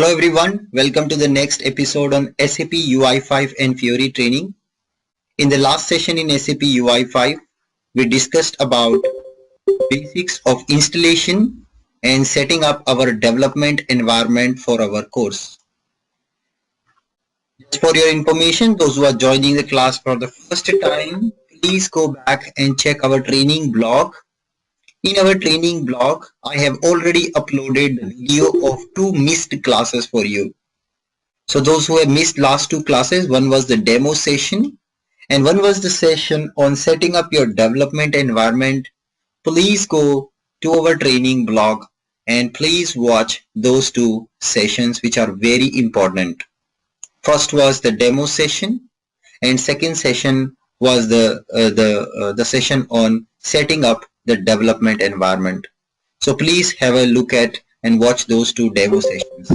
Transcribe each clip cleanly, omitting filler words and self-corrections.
Hello everyone, welcome to the next episode on SAP UI5 and Fiori training. In the last session in SAP UI5, we discussed about basics of installation and setting up our development environment for our course. Just for your information, those who are joining the class for the first time, please go back and check our training blog. In our training blog, I have already uploaded the video of 2 missed classes for you. So those who have missed last 2 classes, one was the demo session and one was the session on setting up your development environment. Please go to our training blog and please watch those 2 sessions which are very important. First was the demo session and second session was the session on setting up the development environment. So please have a look at and watch those 2 demo sessions.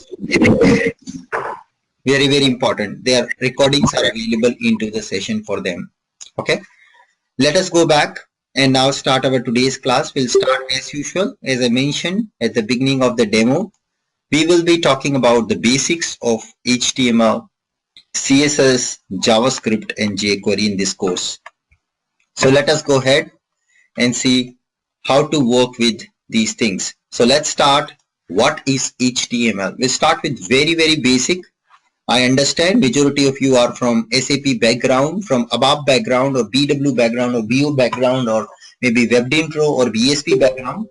Very important. Their recordings are available into the session for them. Okay, let us go back and now start our today's class. We'll start as usual. As I mentioned at the beginning of the demo, we will be talking about the basics of HTML, CSS, JavaScript and jQuery in this course. So let us go ahead and see how to work with these things. So let's start. What is HTML? We'll start with very basic. I understand majority of you are from SAP background, from ABAP background or BW background or BO background or maybe WebDim Pro or BSP background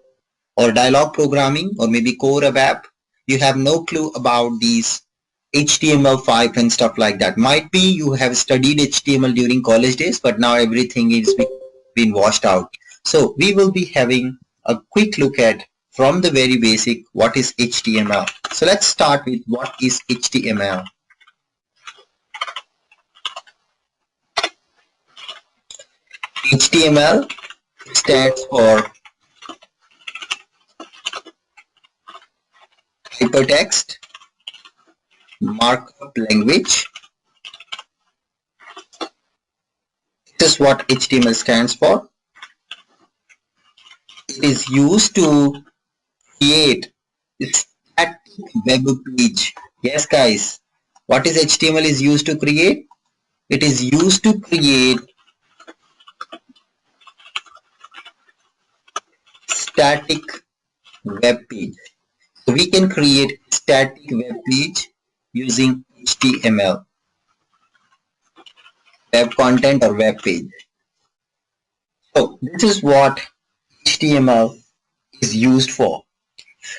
or dialog programming or maybe core ABAP. You have no clue about these HTML5 and stuff like that. Might be you have studied HTML during college days, but now everything is been washed out. So we will be having a quick look at from the very basic what is HTML. So let's start with what is HTML. HTML stands for Hypertext Markup Language. This is what HTML stands for. It is used to create a static web page. Yes guys, what is HTML is used to create? It is used to create static web page. So we can create static web page using HTML, web content or web page. So this is what HTML is used for.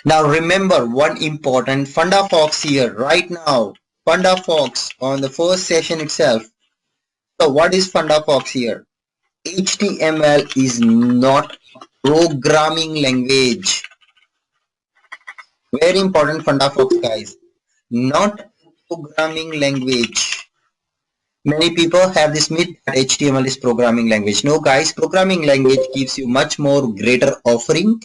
Now remember one important Fundafox here right now. Fundafox on the first session itself. So what is Fundafox here? HTML is not programming language. Very important Fundafox guys. Not programming language. Many people have this myth that HTML is programming language. No guys, programming language gives you much more greater offering.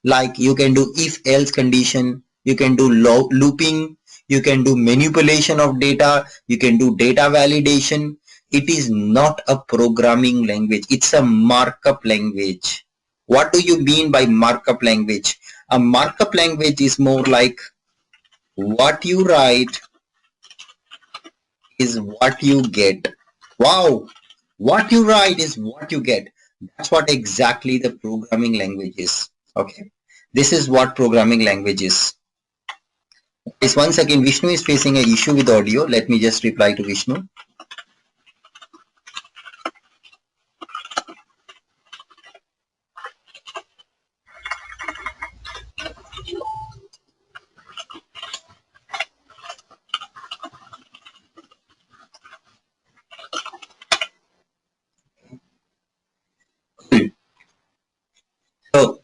Like you can do if else condition, you can do looping, you can do manipulation of data, you can do data validation. It is not a programming language. It's a markup language. What do you mean by markup language? A markup language is more like what you write is what you get. Wow, what you write is what you get. That's what exactly the programming language is. Okay, this is what programming language is. Yes, one second, Vishnu is facing an issue with audio. Let me just reply to Vishnu. So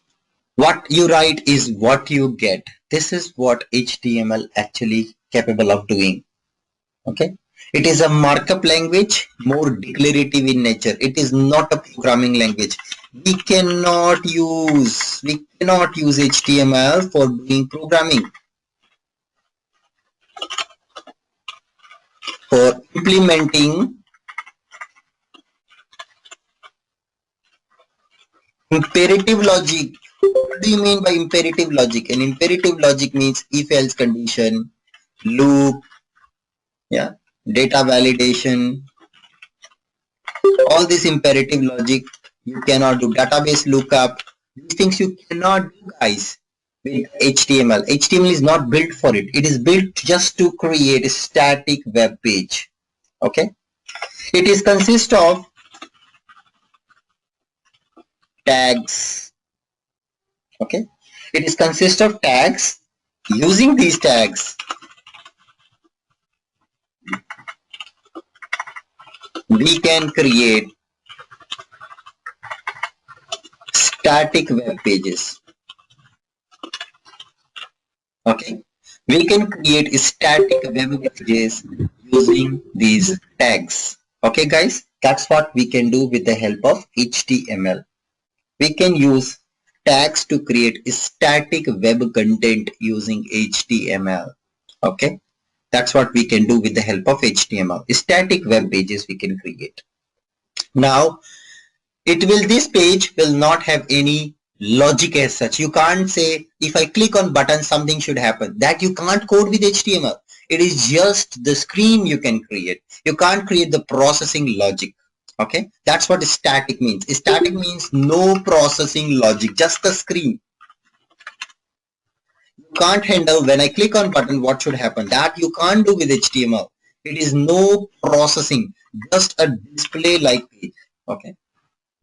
what you write is what you get. This is what HTML actually capable of doing. Okay, it is a markup language, more declarative in nature. It is not a programming language. We cannot use HTML for doing programming. For implementing imperative logic. What do you mean by imperative logic? An imperative logic means if else condition, loop, yeah, data validation, all this imperative logic you cannot do, database lookup, these things you cannot do, guys, with HTML. HTML is not built for it. It is built just to create a static web page. Okay. It is consist of tags. Okay. It is consist of tags. Using these tags, we can create static web pages. Okay. We can create static web pages using these tags. Okay, guys. That's what we can do with the help of HTML. We can use tags to create static web content using HTML. Okay. That's what we can do with the help of HTML. Static web pages we can create. Now, this page will not have any logic as such. You can't say if I click on button something should happen. That you can't code with HTML. It is just the screen you can create. You can't create the processing logic. Okay, that's what static means. Static means no processing logic, just the screen. You can't handle when I click on button what should happen. That you can't do with HTML. It is no processing, just a display like page. Okay.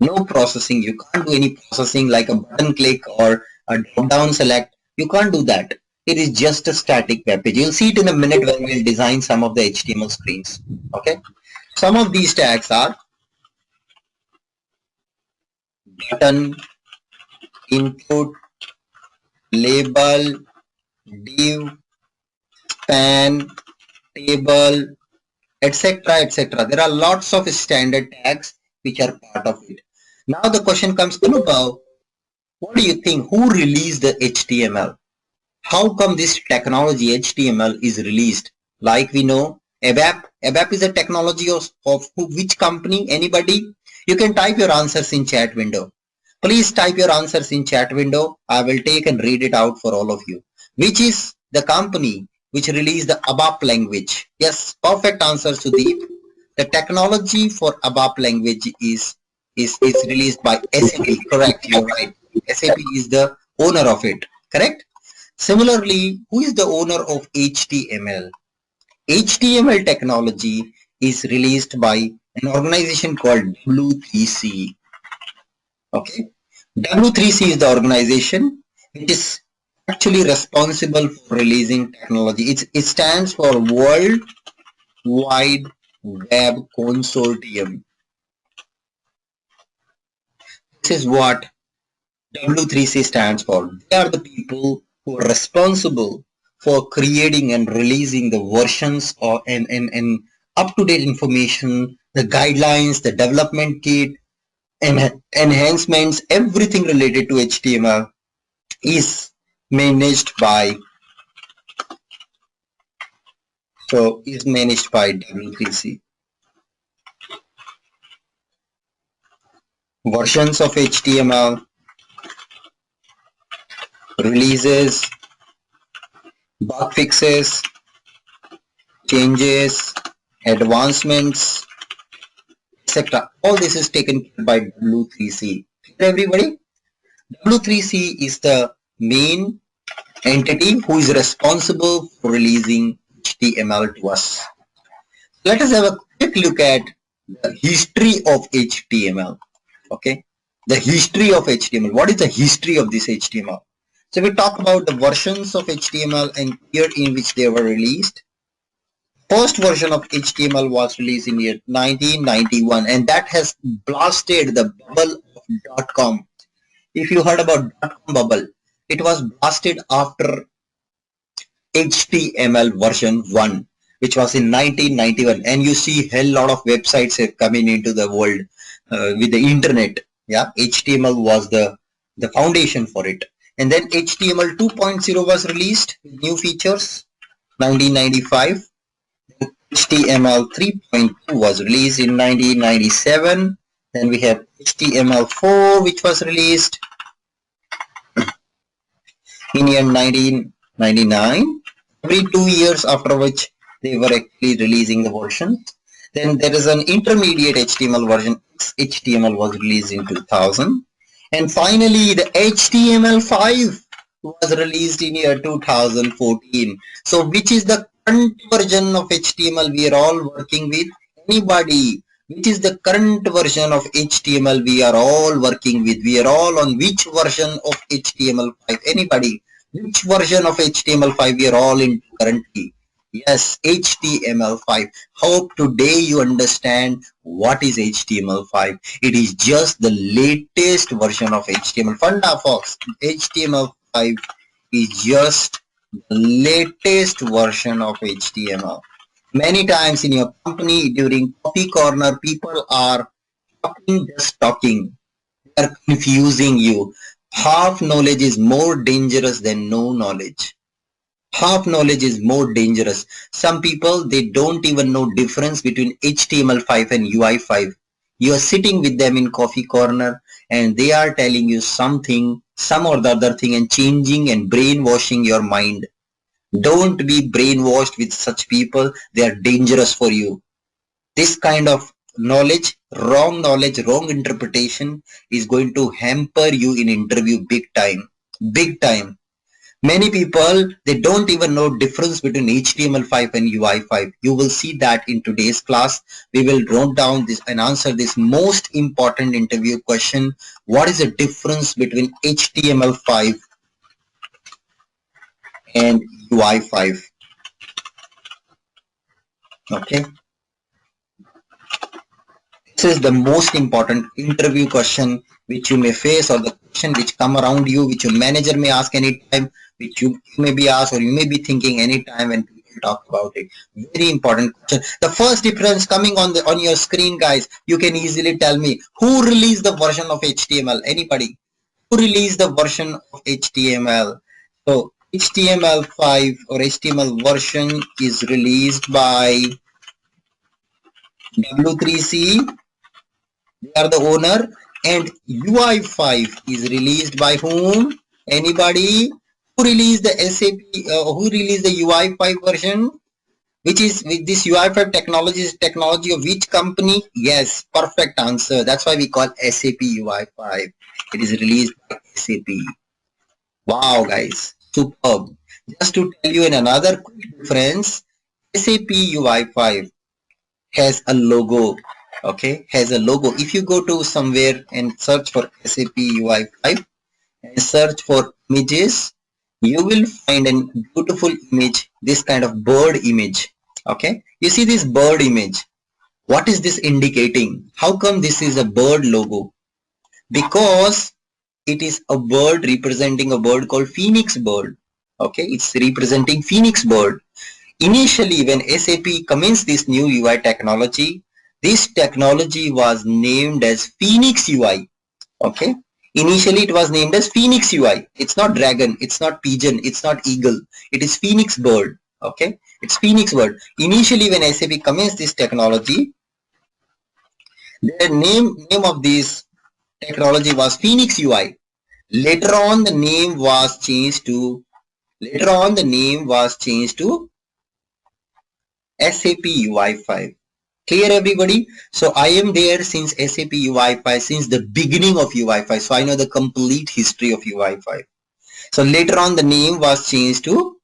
No processing. You can't do any processing like a button click or a drop down select. You can't do that. It is just a static web page. You'll see it in a minute when we'll design some of the HTML screens. Okay. Some of these tags are button, input, label, div, span, table, etc. etc. There are lots of standard tags which are part of it. Now the question comes, Anubhav, what do you think? Who released the HTML? How come this technology HTML is released? Like we know, ABAP. ABAP is a technology of which company? Anybody? You can type your answers in chat window. Please type your answers in chat window. I will take and read it out for all of you. Which is the company which released the ABAP language? Yes, perfect answer, Sudeep. The technology for ABAP language is released by SAP. Correct, you're right. SAP is the owner of it. Correct? Similarly, who is the owner of HTML? HTML technology is released by an organization called W3C. Okay, W3C is the organization which is actually responsible for releasing technology. It stands for World Wide Web Consortium. This is what W3C stands for. They are the people who are responsible for creating and releasing the versions or and up-to-date information, the guidelines, the development kit, and enhancements, everything related to HTML is managed by W3C. Versions of HTML, releases, bug fixes, changes, advancements, etc. All this is taken by W3C. Everybody, W3C is the main entity who is responsible for releasing HTML to us. Let us have a quick look at the history of HTML. Okay, the history of HTML. What is the history of this HTML? So we talk about the versions of HTML and year in which they were released. First version of HTML was released in year 1991, and that has blasted the bubble of .com. If you heard about .com bubble, it was blasted after HTML version 1, which was in 1991, and you see hell lot of websites coming into the world with the internet. Yeah, HTML was the foundation for it. And then HTML 2.0 was released with new features, 1995. HTML 3.2 was released in 1997. Then we have HTML4, which was released in year 1999. every 2 years, after which they were actually releasing the version. Then there is an intermediate HTML version. HTML was released in 2000. And finally, the HTML5 was released in year 2014. So which is the current version of HTML we are all working with? Anybody? Which is the current version of HTML we are all working with? We are all on which version of HTML5? Anybody? Which version of HTML5 we are all in currently? Yes, HTML5. Hope today you understand what is HTML5. It is just the latest version of HTML. Funda Fox, HTML5 is just the latest version of HTML. Many times in your company during coffee corner, people are talking, just talking. They are confusing you. Half knowledge is more dangerous than no knowledge. Half knowledge is more dangerous. Some people, they don't even know difference between HTML5 and UI5. You are sitting with them in coffee corner and they are telling you something, some or the other thing, and changing and brainwashing your mind. Don't be brainwashed with such people. They are dangerous for you. This kind of knowledge, wrong interpretation is going to hamper you in interview big time. Big time. Many people, they don't even know difference between HTML5 and UI5. You will see that in today's class. We will note down this and answer this most important interview question. What is the difference between HTML5 and UI5? Okay. This is the most important interview question which you may face, or the question which come around you, which your manager may ask anytime, which you may be asked or you may be thinking anytime when people talk about it. Very important question. The first difference coming on your screen, guys, you can easily tell me who released the version of HTML. Anybody? Who released the version of HTML? So HTML5 or HTML version is released by W3C. They are the owner. And UI5 is released by whom? Anybody? Who released the SAP? Who released the UI5 version? Which is with this UI5 technology is technology of which company? Yes, perfect answer. That's why we call SAP UI5. It is released by SAP. Wow, guys, superb. Just to tell you in another quick difference, SAP UI5 has a logo. Okay, has a logo. If you go to somewhere and search for SAP UI5 and search for images, you will find a beautiful image, this kind of bird image. Okay, you see this bird image. What is this indicating? How come this is a bird logo? Because it is a bird representing a bird called phoenix bird. Okay, it's representing phoenix bird. Initially, when SAP commenced this new UI technology, this technology was named as Phoenix UI. Okay. Initially, it was named as Phoenix UI. It's not dragon. It's not pigeon. It's not eagle. It is Phoenix bird. Okay. It's Phoenix bird. Initially, when SAP commenced this technology, the name of this technology was Phoenix UI. Later on, the name was changed to SAP UI5. Clear, everybody? So I am there since SAP UI5, since the beginning of UI5. So I know the complete history of UI5. So later on the name was changed to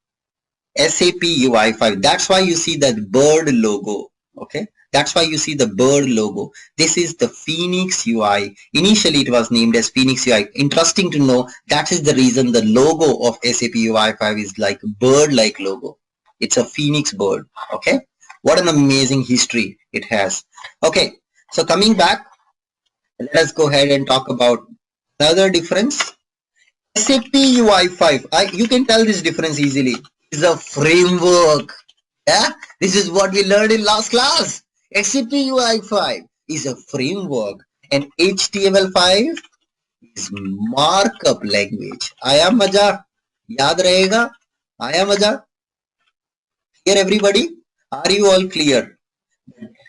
SAP UI5. That's why you see that bird logo. Okay. That's why you see the bird logo. This is the Phoenix UI. Initially it was named as Phoenix UI. Interesting to know, that is the reason the logo of SAP UI5 is like bird-like logo. It's a Phoenix bird. Okay. What an amazing history it has. Okay, so coming back, let us go ahead and talk about another difference. SAP UI5, you can tell this difference easily. It's a framework. Yeah, this is what we learned in last class. SAP UI5 is a framework and HTML5 is markup language. Aaya maja? Yaad rahega? Aaya maja? Here everybody? Are you all clear?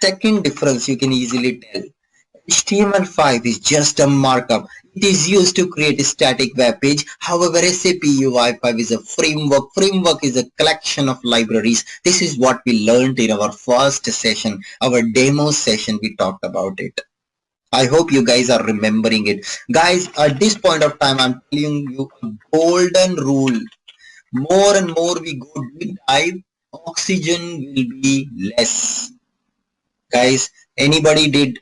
Second difference you can easily tell. HTML5 is just a markup. It is used to create a static web page. However, SAP UI5 is a framework. Framework is a collection of libraries. This is what we learned in our first session, our demo session. We talked about it. I hope you guys are remembering it. Guys, at this point of time, I'm telling you a golden rule. More and more we go deep dive, oxygen will be less. Guys, anybody did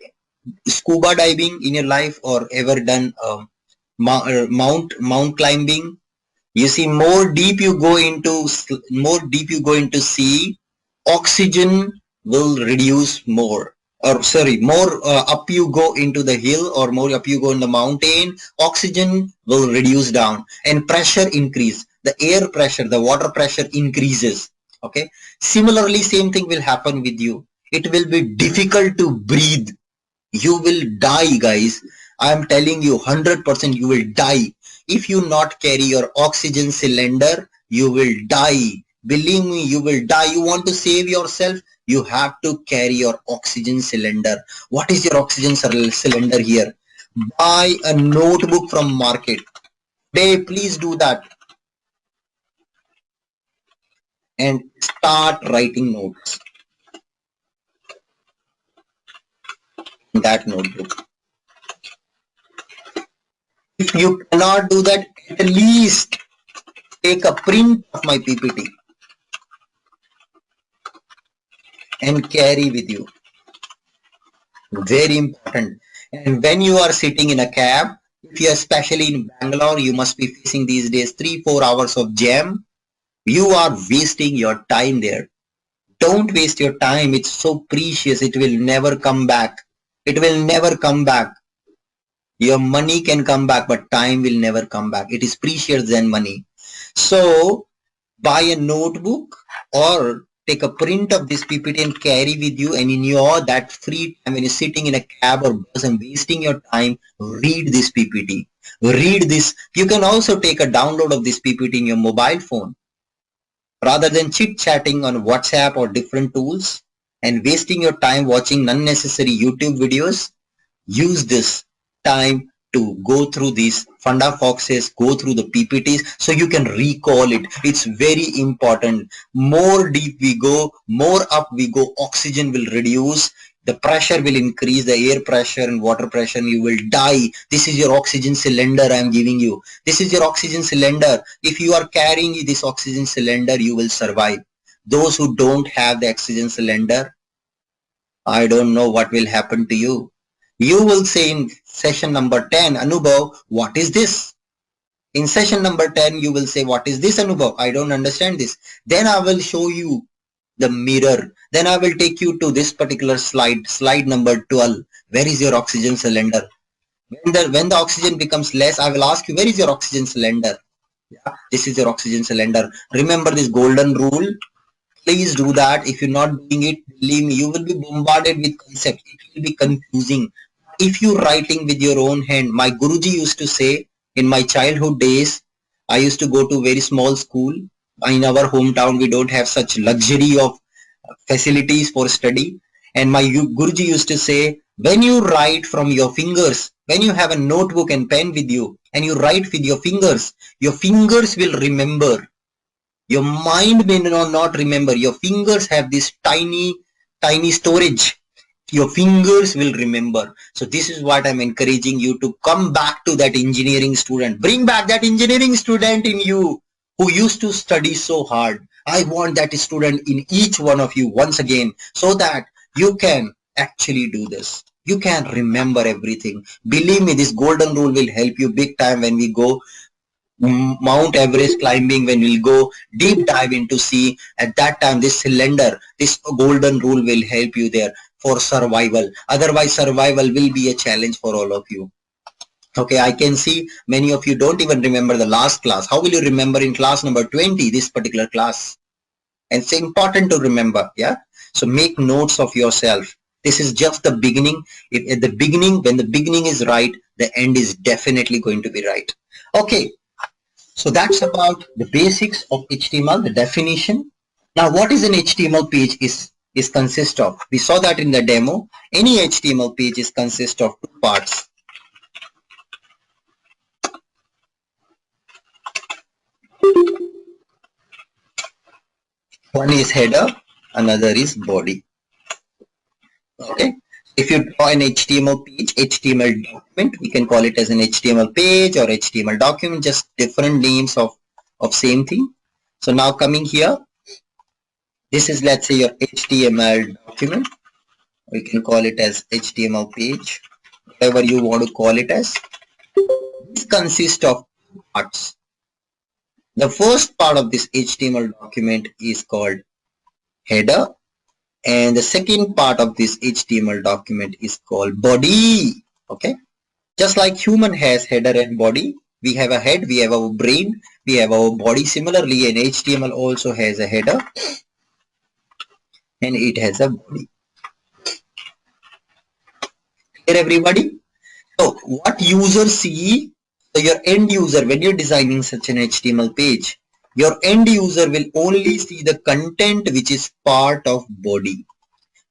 scuba diving in your life or ever done mount climbing? You see, more deep you go into sea, oxygen will reduce more. Or sorry, more up you go into the hill or more up you go in the mountain, oxygen will reduce down and pressure increase. The air pressure, the water pressure increases. Okay. Similarly, same thing will happen with you. It will be difficult to breathe. You will die, guys. I am telling you 100% you will die. If you not carry your oxygen cylinder, you will die. Believe me, you will die. You want to save yourself, you have to carry your oxygen cylinder. What is your oxygen cylinder here? Buy a notebook from market. Today, please do that. And start writing notes in that notebook. If you cannot do that, at least take a print of my PPT and carry with you. Very important. And when you are sitting in a cab, if you are especially in Bangalore, you must be facing these days 3-4 hours of jam. You are wasting your time there. Don't waste your time. It's so precious. It will never come back. It will never come back. Your money can come back, but time will never come back. It is precious than money. So buy a notebook or take a print of this PPT and carry with you, and in your that free time when you're sitting in a cab or bus and wasting your time, read this PPT. Read this. You can also take a download of this PPT in your mobile phone. Rather than chit-chatting on WhatsApp or different tools and wasting your time watching unnecessary YouTube videos, use this time to go through these funda foxes, go through the PPTs so you can recall it. It's very important. More deep we go, more up we go, oxygen will reduce, the pressure will increase, the air pressure and water pressure, and you will die. This is your oxygen cylinder I am giving you. This is your oxygen cylinder. If you are carrying this oxygen cylinder, you will survive. Those who don't have the oxygen cylinder, I don't know what will happen to you. You will say in session number 10, Anubhav, what is this? In session number 10, you will say, what is this, Anubhav? I don't understand this. Then I will show you the mirror. Then I will take you to this particular slide, slide number 12. Where is your oxygen cylinder? When the oxygen becomes less, I will ask you, where is your oxygen cylinder? Yeah, this is your oxygen cylinder. Remember this golden rule. Please do that. If you're not doing it, believe me, you will be bombarded with concepts. It will be confusing. If you're writing with your own hand, my Guruji used to say in my childhood days, I used to go to very small school. In our hometown, we don't have such luxury of facilities for study. And my Guruji used to say, when you write from your fingers, when you have a notebook and pen with you, and you write with your fingers will remember. Your mind may not remember. Your fingers have this tiny storage. Your fingers will remember. So this is what I'm encouraging you to come back to that engineering student. Bring back that engineering student in you who used to study so hard. I want that student in each one of you once again so that you can actually do this. You can remember everything. Believe me, this golden rule will help you big time when we go Mount Everest climbing, when we'll go deep dive into sea. At that time, this cylinder, this golden rule will help you there for survival. Otherwise, survival will be a challenge for all of you. Okay, I can see many of you don't even remember the last class. How will you remember in class number 20, this particular class? And it's important to remember, yeah? So make notes of yourself. This is just the beginning. At the beginning, when the beginning is right, the end is definitely going to be right. Okay. So that's about the basics of HTML, the definition. Now, what is an HTML page is consist of? We saw that in the demo. Any HTML page is consist of two parts. One is header, another is body. Okay. If you draw an HTML page, HTML document, we can call it as an HTML page or HTML document, just different names of same thing. So now coming here, this is, let's say, your HTML document. We can call it as HTML page, whatever you want to call it as. This consists of two parts. The first part of this HTML document is called header, and the second part of this HTML document is called body. Okay, just like human has header and body, we have a head, we have our brain, we have our body. Similarly, an HTML also has a header and it has a body. Clear, everybody? So what users see, so your end user, when you're designing such an HTML page, your end user will only see the content which is part of body.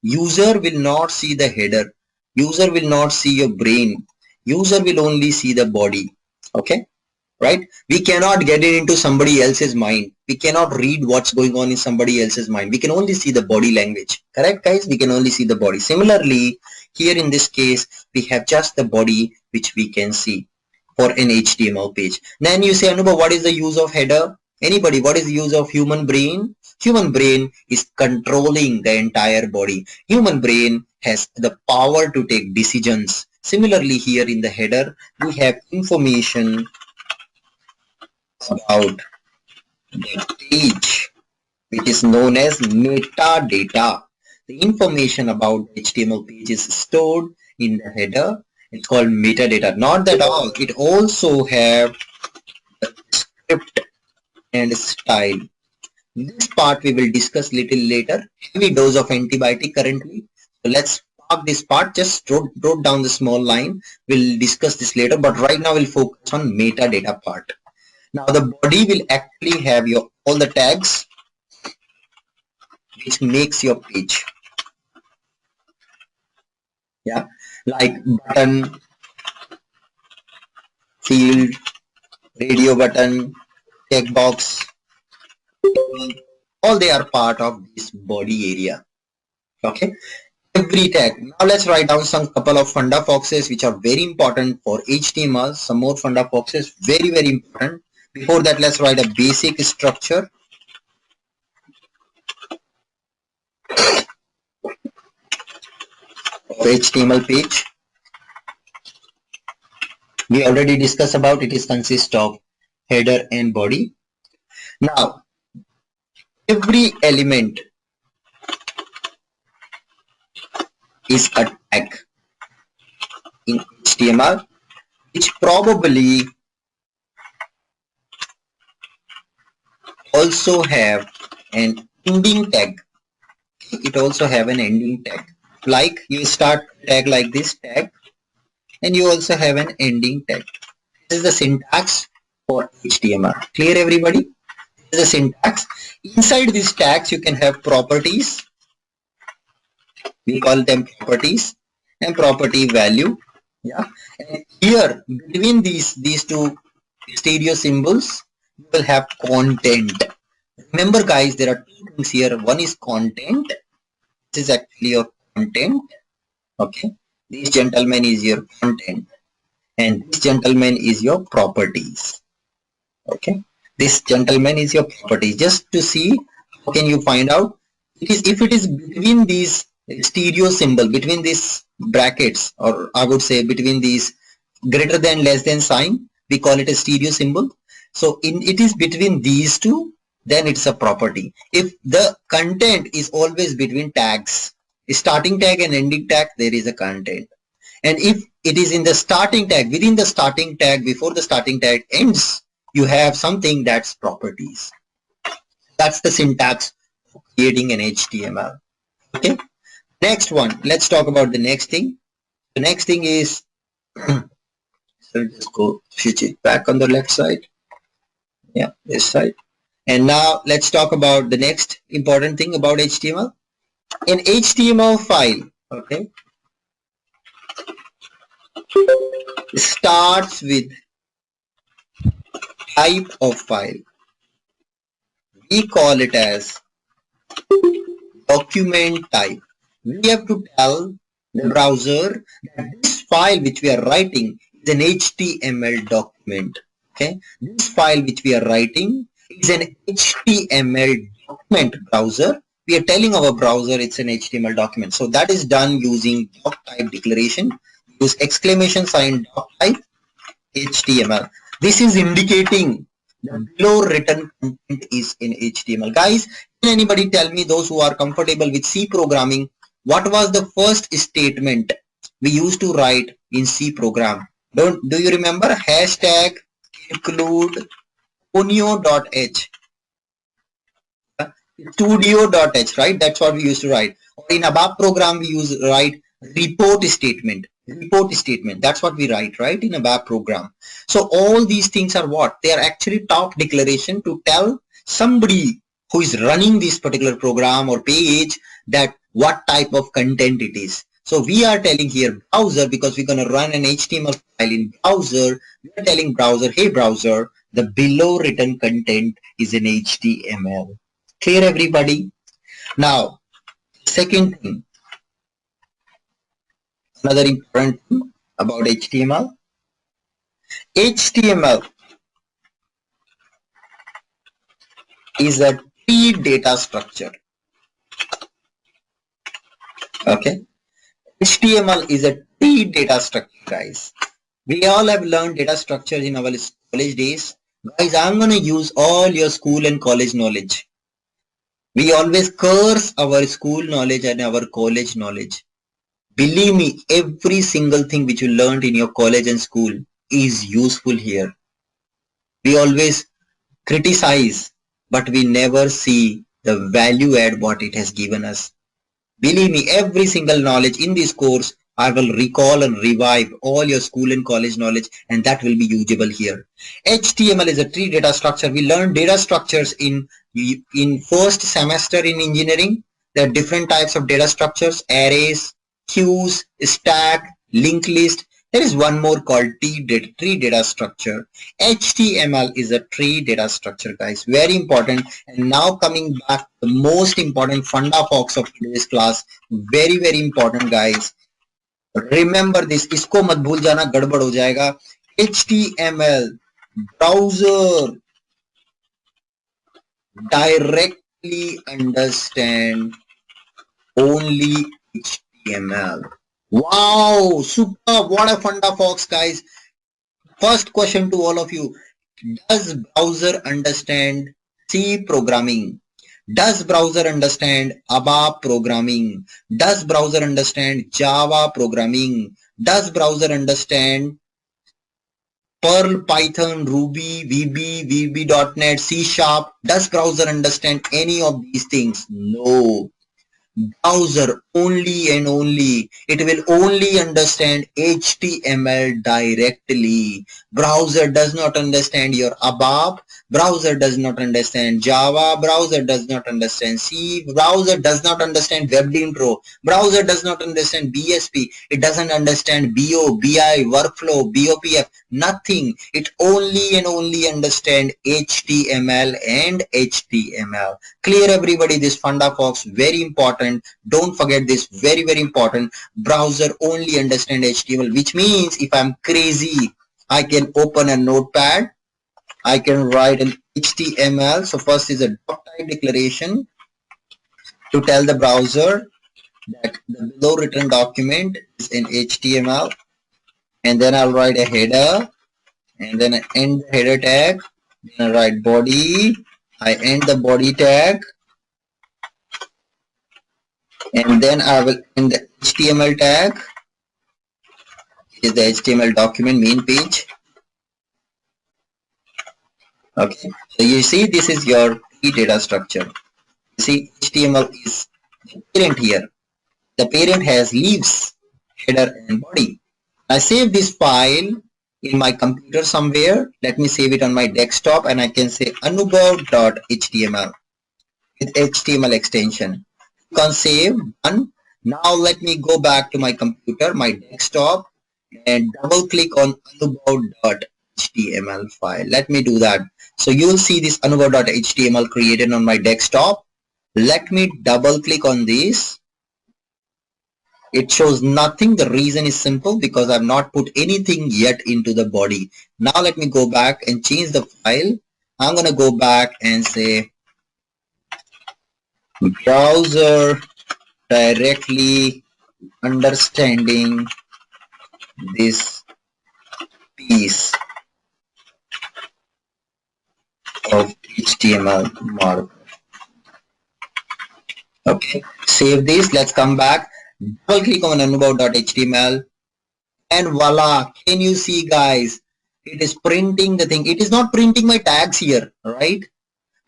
User will not see the header. User will not see your brain. User will only see the body. Okay, right? We cannot get it into somebody else's mind. We cannot read what's going on in somebody else's mind. We can only see the body language. Correct, guys? We can only see the body. Similarly, here in this case, we have just the body which we can see for an HTML page. Then you say, Anubha, what is the use of header? Anybody, what is the use of human brain? Human brain is controlling the entire body. Human brain has the power to take decisions. Similarly, here in the header, we have information about the page, which is known as metadata. The information about HTML page is stored in the header. It's called metadata. Not that all, it also have the script and style. This part we will discuss little later. Heavy dose of antibiotic currently. So let's park this part. Just wrote down the small line. We'll discuss this later, but right now we'll focus on metadata part. Now the body will actually have your all the tags which makes your page. Yeah, like button, field, radio button, checkbox, all they are part of this body area. Okay, every tag. Now let's write down some couple of funda foxes which are very important for HTML. Some more funda foxes, very important. Before that, let's write a basic structure. Of HTML page. We already discussed about it. Is consists of header and body. Now, every element is a tag in HTML, which probably also have an ending tag. It also have an ending tag. Like you start tag like this tag, and you also have an ending tag. This is the syntax for HTML. Clear, everybody? This is the syntax. Inside these tags, you can have properties. We call them properties and property value. Yeah. And here between these two stereo symbols, you will have content. Remember, guys, there are two things here. One is content. This is actually your content. Okay. This gentleman is your content, and this gentleman is your properties. Okay. This gentleman is your property. Just to see how can you find out it is if it is between these stereo symbol, between these brackets, or I would say between these greater than less than sign, we call it a stereo symbol. So it is between these two, then it's a property. If the content is always between tags, starting tag and ending tag, there is a content. And if it is in the starting tag, within the starting tag, before the starting tag ends, you have something that's properties. That's the syntax for creating an HTML. Okay. Next one, let's talk about the next thing. The next thing is, so just go switch it back on the left side. Yeah, this side. And now let's talk about the next important thing about HTML. An HTML file, okay, starts with type of file. We call it as document type. We have to tell the browser that this file which we are writing is an HTML document. Okay, this file which we are writing is an HTML document, browser. We are telling our browser it's an HTML document. So that is done using doc type declaration. Use exclamation sign doc type HTML. This is indicating the below written content is in HTML. Guys, can anybody tell me, those who are comfortable with C programming, what was the first statement we used to write in C program? Do you remember? Hashtag include onio.h, studio.h, right? That's what we used to write. Or in ABAP program, we use write report statement. Report statement. That's what we write, right? In ABAP program. So all these things are what? They are actually top declaration to tell somebody who is running this particular program or page that what type of content it is. So we are telling here browser, because we're going to run an HTML file in browser. We are telling browser, hey browser, the below written content is in HTML. Clear, everybody? Now, second thing, another important thing about HTML. HTML is a tree data structure. Okay, HTML is a tree data structure, guys. We all have learned data structures in our college days. Guys, I'm going to use all your school and college knowledge. We always curse our school knowledge and our college knowledge. Believe me, every single thing which you learned in your college and school is useful here. We always criticize, but we never see the value add what it has given us. Believe me, every single knowledge in this course, I will recall and revive all your school and college knowledge, and that will be usable here. HTML is a tree data structure. We learned data structures in first semester in engineering. There are different types of data structures: arrays, queues, stack, linked list. There is one more called tree data structure. HTML is a tree data structure, guys. Very important. And now coming back, the most important funda fox of today's class. Very, very important, guys. Remember this. इसको मत भूल जाना, गड़बड़ हो जाएगा. HTML browser directly understand only HTML. Wow, super. What a funda fox, guys. First question to all of you. Does browser understand C programming? Does browser understand ABAP programming? Does browser understand Java programming? Does browser understand Perl, Python, Ruby, VB, VB.NET, C Sharp? Does browser understand any of these things? No. Browser only and only, it will only understand HTML directly. Browser does not understand your ABAP, browser does not understand Java, browser does not understand C, browser does not understand WebIntro, browser does not understand BSP, it doesn't understand BO, BI, workflow, BOPF, nothing. It only and only understand HTML and HTML. Clear, everybody? This funda fox, very important. Don't forget this, very, very important. Browser only understand HTML, which means if I'm crazy, I can open a notepad, I can write an HTML. So first is a doc type declaration to tell the browser that the below written document is in HTML, and then I'll write a header, and then I end the header tag, then I write body, I end the body tag, and then I will end the HTML tag, is the HTML document main page. Okay, so you see this is your key data structure. You see HTML is the parent here. The parent has leaves, header and body. I save this file in my computer somewhere. Let me save it on my desktop, and I can say anubhav.html with HTML extension. Click on save, done. Now let me go back to my computer, my desktop, and double click on anubhav.html file. Let me do that. So you'll see this anubhav.html created on my desktop. Let me double click on this. It shows nothing. The reason is simple because I've not put anything yet into the body. Now let me go back and change the file. I'm going to go back and say browser directly understanding this piece of HTML mark. Okay, save this. Let's come back. Double click on anubhav.html and voila. Can you see, guys? It is printing the thing. It is not printing my tags here, right?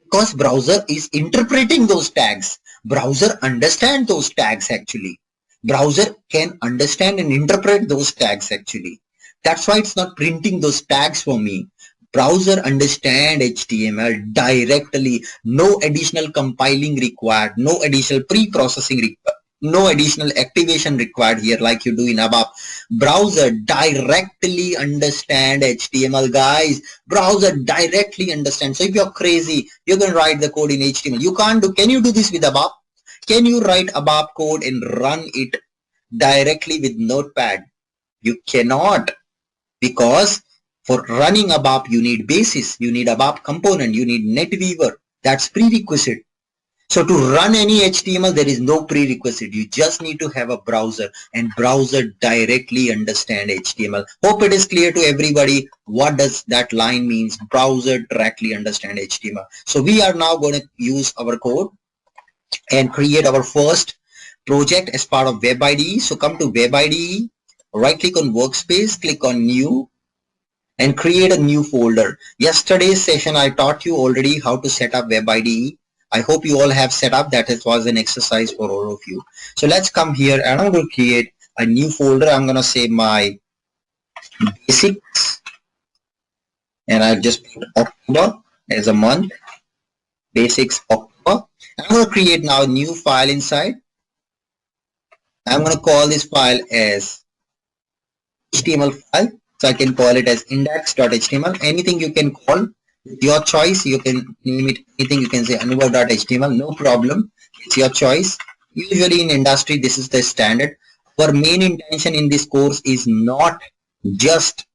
Because browser is interpreting those tags. Browser understand those tags actually. Browser can understand and interpret those tags actually. That's why it's not printing those tags for me. Browser understand HTML directly. No additional compiling required. No additional pre-processing required. No additional activation required here like you do in ABAP. Browser directly understand HTML, guys. Browser directly understand. So if you're crazy, you can write the code in HTML. You can't do. Can you do this with ABAP? Can you write ABAP code and run it directly with Notepad? You cannot, because for running ABAP you need basis, you need ABAP component, you need NetWeaver. That's prerequisite. So to run any HTML, there is no prerequisite. You just need to have a browser, and browser directly understand HTML. Hope it is clear to everybody. What does that line means? Browser directly understand HTML. So we are now going to use our code and create our first project as part of Web IDE. So come to Web IDE, right click on workspace, click on new, and create a new folder. Yesterday's session I taught you already how to set up Web IDE. I hope you all have set up. That was an exercise for all of you. So let's come here and I'm going to create a new folder. I'm going to say my basics, and I'll just put October as a month. Basics October. I'm going to create now a new file inside. I'm going to call this file as HTML file. So I can call it as index.html. Anything you can call. Your choice. You can name it anything. You can say anubhav.html. No problem. It's your choice. Usually in industry, this is the standard. Our main intention in this course is not just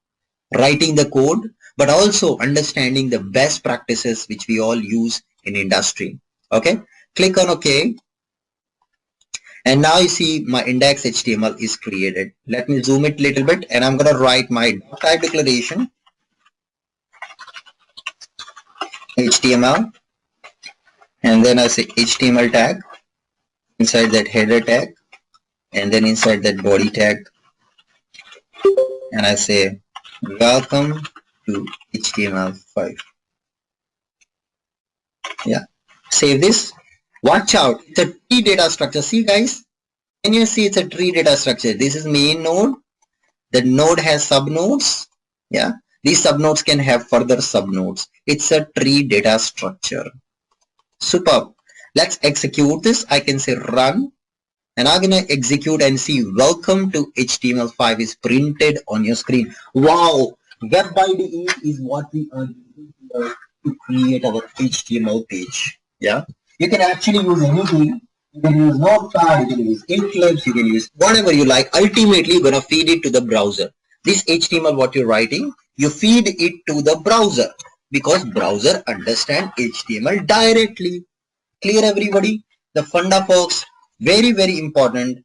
writing the code, but also understanding the best practices which we all use in industry. Okay. Click on OK. And now you see my index HTML is created. Let me zoom it a little bit, and I'm going to write my type declaration HTML, and then I say HTML tag, inside that header tag, and then inside that body tag, and I say welcome to HTML5. Yeah, save this. Watch out, it's a tree data structure. See, guys, can you see it's a tree data structure? This is main node. The node has subnodes. Yeah, these subnodes can have further subnodes. It's a tree data structure. Superb. Let's execute this. I can say run, and I'm gonna execute and see welcome to HTML5 is printed on your screen. Wow, Web IDE is what we are using here to create our HTML page. Yeah, you can actually use anything. You can use Notepad, you can use Eclipse, you can use whatever you like. Ultimately, you're gonna feed it to the browser. This HTML, what you're writing, you feed it to the browser because browser understand HTML directly. Clear, everybody? The funda, folks, very, very important.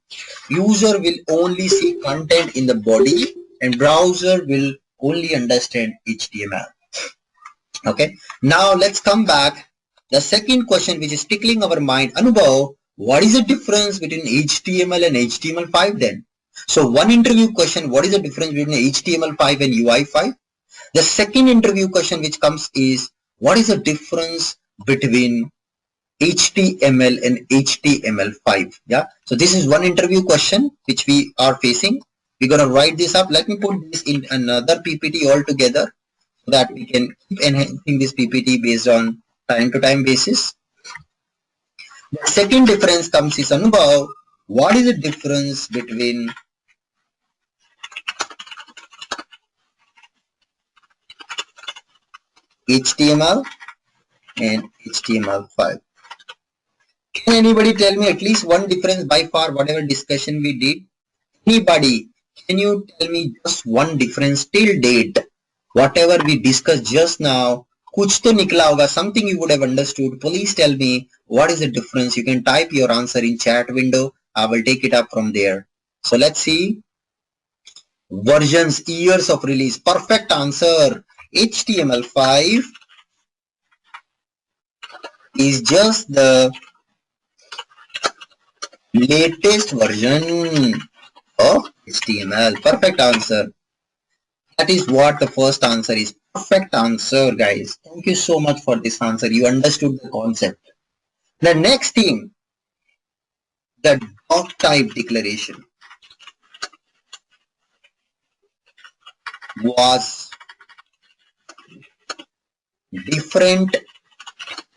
User will only see content in the body, and browser will only understand HTML. Okay. Now let's come back. The second question which is tickling our mind, Anubhav, what is the difference between HTML and HTML5 then? So one interview question, what is the difference between HTML5 and UI5? The second interview question which comes is, what is the difference between HTML and HTML5? Yeah. So this is one interview question which we are facing. We're going to write this up. Let me put this in another PPT altogether so that we can keep enhancing this PPT based on time to time basis. The second difference comes is, Anubhav, what is the difference between HTML and HTML5? Can anybody tell me at least one difference by far, whatever discussion we did? Anybody, can you tell me just one difference till date? Whatever we discussed just now, kuch to nikla hoga, something you would have understood. Please tell me what is the difference. You can type your answer in chat window. I will take it up from there. So let's see. Versions, years of release. Perfect answer. HTML5 is just the latest version of HTML. Perfect answer. That is what the first answer is. Perfect answer, guys. Thank you so much for this answer. You understood the concept. The next thing, the doc type declaration was different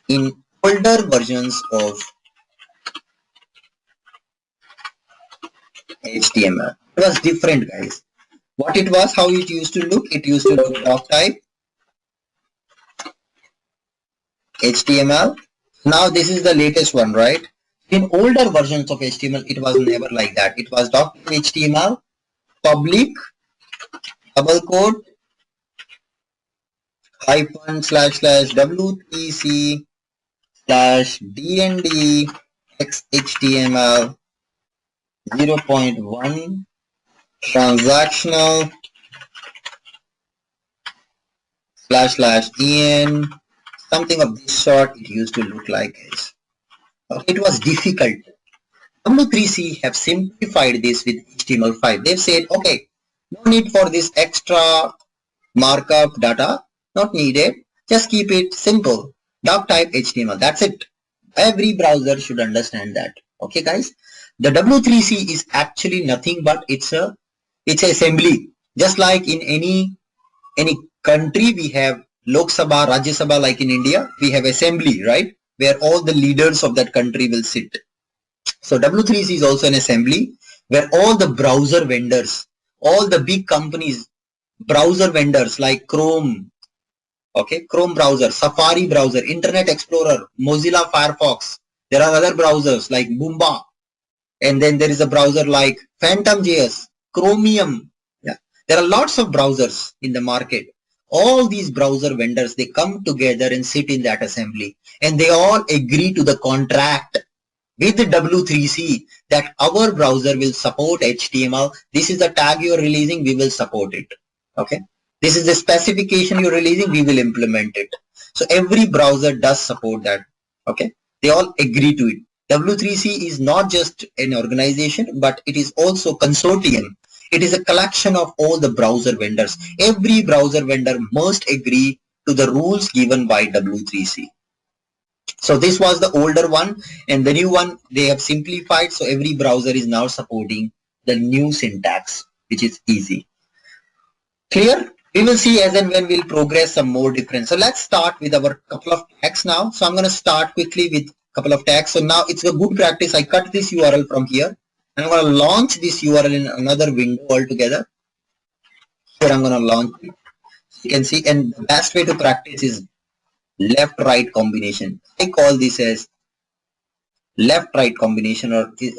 in older versions of HTML. It was different, guys. What it was, how it used to look, it used to look doc type, HTML. Now this is the latest one, right? In older versions of HTML, it was never like that. It was doc type HTML, public, double quote, hyphen slash slash W3C slash DND XHTML 0.1 transactional slash slash en, something of this sort it used to look like. It was difficult. W3C have simplified this with HTML5. They've said, okay, no need for this extra markup data, not needed. Just keep it simple. Doc type HTML. That's it. Every browser should understand that. Okay, guys. The W3C is actually nothing but it's assembly. Just like in any country, we have Lok Sabha, Rajya Sabha, like in India, we have assembly, right? Where all the leaders of that country will sit. So W3C is also an assembly where all the browser vendors, all the big companies, browser vendors like Chrome, okay, Chrome browser, Safari browser, Internet Explorer, Mozilla Firefox. There are other browsers like Boomba, and then there is a browser like Phantom.js, Chromium. Yeah, there are lots of browsers in the market. All these browser vendors, they come together and sit in that assembly, and they all agree to the contract with the W3C that our browser will support HTML. This is the tag you are releasing, we will support it. Okay. This is the specification you're releasing, we will implement it. So every browser does support that. Okay. They all agree to it. W3C is not just an organization, but it is also consortium. It is a collection of all the browser vendors. Every browser vendor must agree to the rules given by W3C. So this was the older one, and the new one they have simplified. So every browser is now supporting the new syntax, which is easy. Clear? We will see as and when we'll progress some more difference. So let's start with our couple of tags now. So I'm going to start quickly with a couple of tags. So now it's a good practice. I cut this URL from here, and I'm going to launch this URL in another window altogether. Here I'm going to launch it. So you can see, and the best way to practice is left-right combination. I call this as left-right combination, or this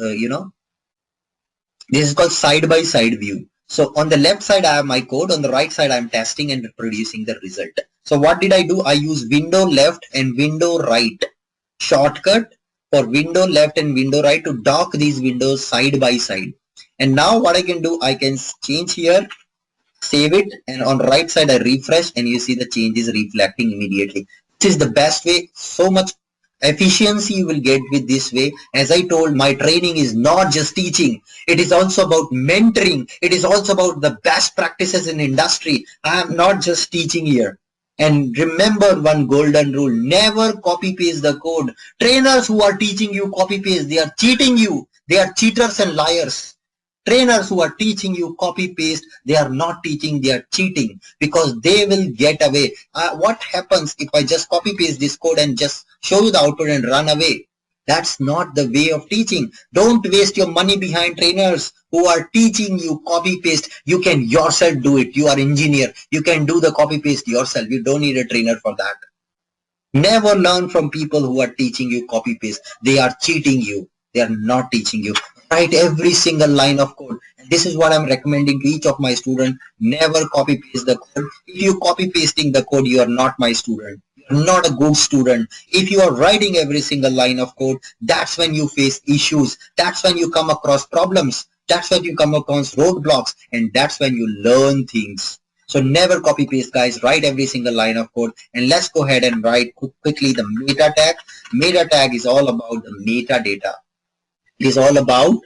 is called side-by-side view. So on the left side I have my code, on the right side I am testing and producing the result. So what did I do? I use window left and window right shortcut for window left and window right to dock these windows side by side. And now what I can do, I can change here, save it, and on right side I refresh, and you see the change is reflecting immediately. This is the best way. So much efficiency you will get with this way. As I told, my training is not just teaching, it is also about mentoring. It is also about the best practices in industry. I am not just teaching here. And remember one golden rule: never copy paste the code. Trainers who are teaching you copy paste, they are cheating you. They are cheaters and liars. Trainers who are teaching you copy paste, they are not teaching, they are cheating, because they will get away. What happens if I just copy paste this code and just show you the output and run away? That's not the way of teaching. Don't waste your money behind trainers who are teaching you copy paste. You can yourself do it. You are engineer. You can do the copy paste yourself. You don't need a trainer for that. Never learn from people who are teaching you copy paste. They are cheating you. They are not teaching you. Write every single line of code. And this is what I'm recommending to each of my students. Never copy paste the code. If you copy pasting the code, you are not my student. You're not a good student. If you are writing every single line of code, that's when you face issues. That's when you come across problems. That's when you come across roadblocks. And that's when you learn things. So never copy paste, guys. Write every single line of code, and let's go ahead and write quickly the meta tag. Meta tag is all about the metadata. It is all about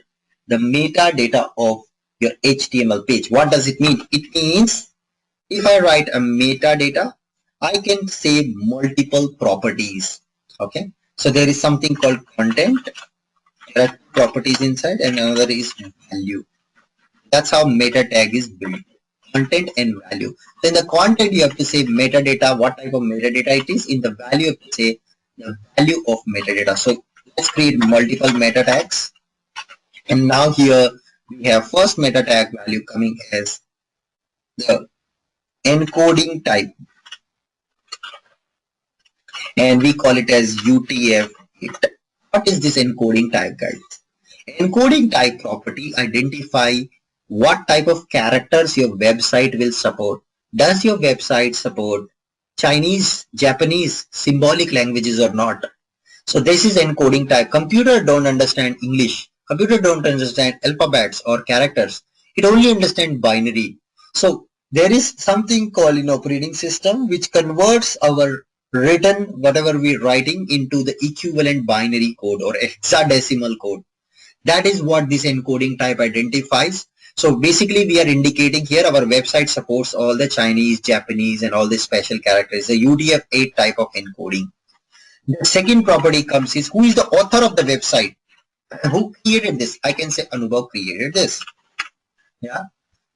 the metadata of your HTML page. What does it mean? It means if I write a metadata, I can say multiple properties. Okay. So there is something called content. There are properties inside, and another is value. That's how meta tag is built. Content and value. So in the content you have to say metadata, what type of metadata it is. In the value you have to say the value of metadata. So let's create multiple meta tags. And now here we have first meta tag value coming as the encoding type. And we call it as UTF-8. What is this encoding type, guys? Encoding type property identify what type of characters your website will support. Does your website support Chinese, Japanese, symbolic languages or not? So this is encoding type. Computer don't understand English. Computer don't understand alphabets or characters. It only understands binary. So there is something called in operating system which converts our written whatever we're writing into the equivalent binary code or hexadecimal code. That is what this encoding type identifies. So basically we are indicating here our website supports all the Chinese, Japanese and all the special characters, the UTF-8 type of encoding. The second property comes is who is the author of the website? Who created this? I can say Anubhav created this. Yeah,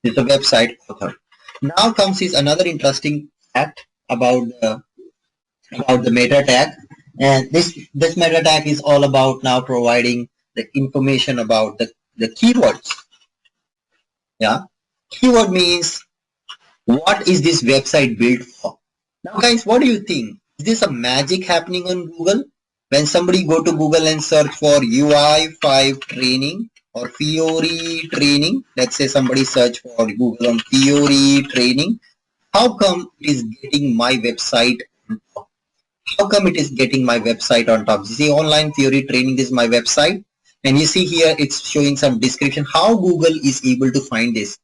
this is the website author. Now comes is another interesting fact about the meta tag. And this meta tag is all about now providing the information about the keywords. Yeah, keyword means what is this website built for? Now guys, what do you think? Is this a magic happening on Google? When somebody go to Google and search for UI5 training or Fiori training, let's say somebody search for Google on Fiori training, how come it is getting my website on top? How come it is getting my website on top? You see online Fiori training, this is my website. And you see here it's showing some description how Google is able to find this.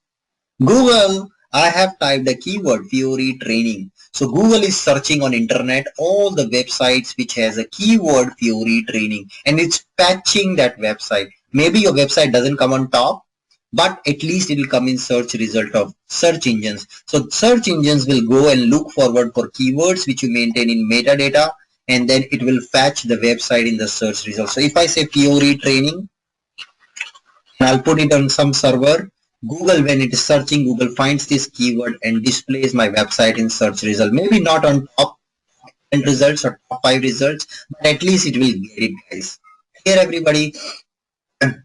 Google, I have typed the keyword Fiori training. So Google is searching on internet all the websites which has a keyword Fiori training and it's patching that website. Maybe your website doesn't come on top, but at least it will come in search result of search engines. So search engines will go and look forward for keywords which you maintain in metadata, and then it will fetch the website in the search results. So if I say Fiori training, and I'll put it on some server, Google, when it is searching, Google finds this keyword and displays my website in search result. Maybe not on top 10 results or top 5 results, but at least it will get it, guys. Here, everybody, that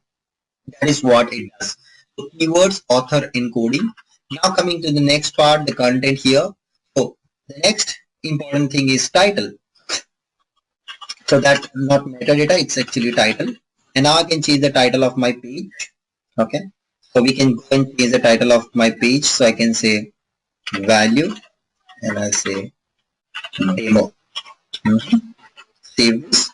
is what it does. So keywords, author, encoding. Now coming to the next part, the content here. So the next important thing is title. So that's not metadata, it's actually title. And now I can change the title of my page. Okay. So we can go and change the title of my page. So I can say value and I'll say demo. Save this.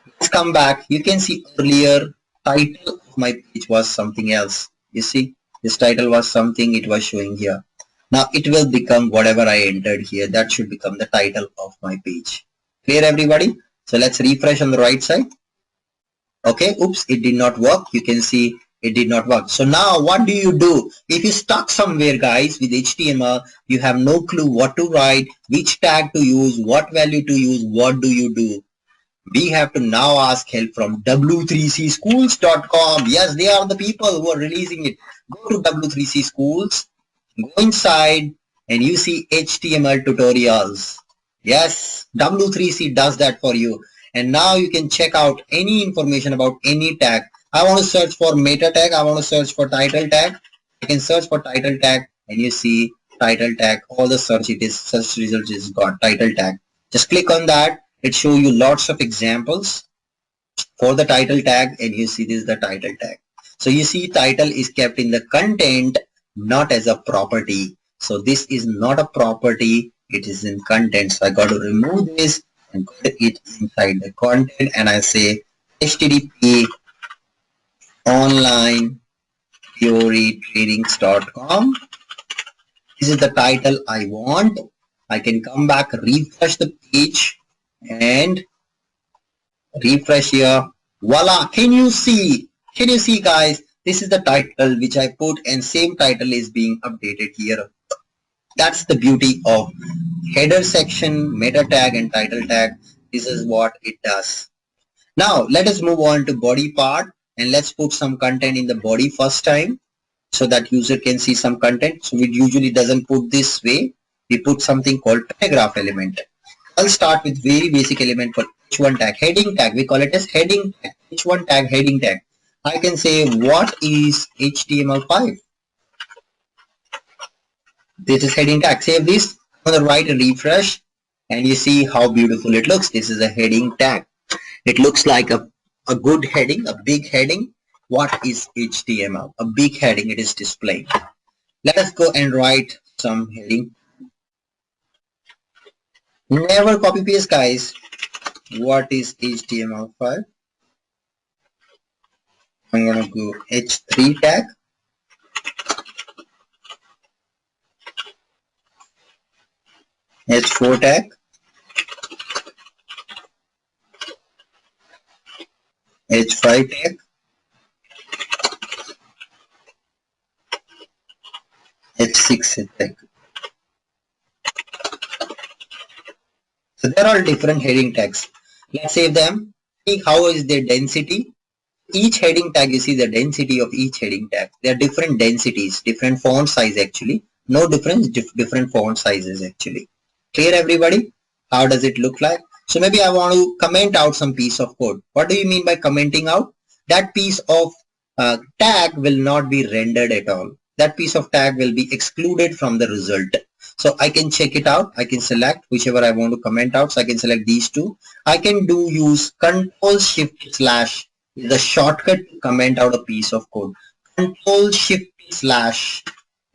Let's come back. You can see earlier title of my page was something else. You see this title was something it was showing here. Now it will become whatever I entered here. That should become the title of my page. Clear, everybody? So let's refresh on the right side. Okay, oops, it did not work. You can see it did not work. So now what do you do? If you stuck somewhere, guys, with HTML, you have no clue what to write, which tag to use, what value to use, what do you do? We have to now ask help from w3cschools.com. Yes, they are the people who are releasing it. Go to W3C Schools, go inside and you see HTML tutorials. Yes, W3C does that for you. And now you can check out any information about any tag. I want to search for meta tag. I want to search for title tag. I can search for title tag and you see title tag. All the search result is got title tag. Just click on that It show you lots of examples for the title tag, and you see this is the title tag. So you see title is kept in the content, not as a property. So this is not a property, it is in content. So I got to remove this and put it inside the content, and I say http online fioritradings.com. This is the title I want. I can come back, refresh the page and refresh here. Voila! Can you see? Can you see, guys? This is the title which I put, and same title is being updated here. That's the beauty of header section, meta tag and title tag. This is what it does. Now let us move on to body part, and let's put some content in the body first time so that user can see some content. So it usually doesn't put this way. We put something called paragraph element. I'll start with very basic element for h1 tag, heading tag. We call it as heading tag, h1 tag, heading tag. I can say what is HTML5. This is heading tag. Save this on the right and refresh, and you see how beautiful it looks. This is a heading tag. It looks like a good heading, a big heading. What is HTML? A big heading it is displaying. Let us go and write some heading. Never copy paste, guys. What is HTML5? I'm going to go h3 tag. h4 tag. h5 tag. h6 tag. So they're all different heading tags. Let's save them. See how is their density. Each heading tag, you see the density of each heading tag. They are different densities, different font size actually. No difference, different font sizes actually. Clear, everybody? How does it look like? So maybe I want to comment out some piece of code. What do you mean by commenting out? That piece of tag will not be rendered at all. That piece of tag will be excluded from the result. So I can check it out. I can select whichever I want to comment out. So I can select these two. I can use Control-Shift/ is a shortcut to comment out a piece of code. Control-Shift/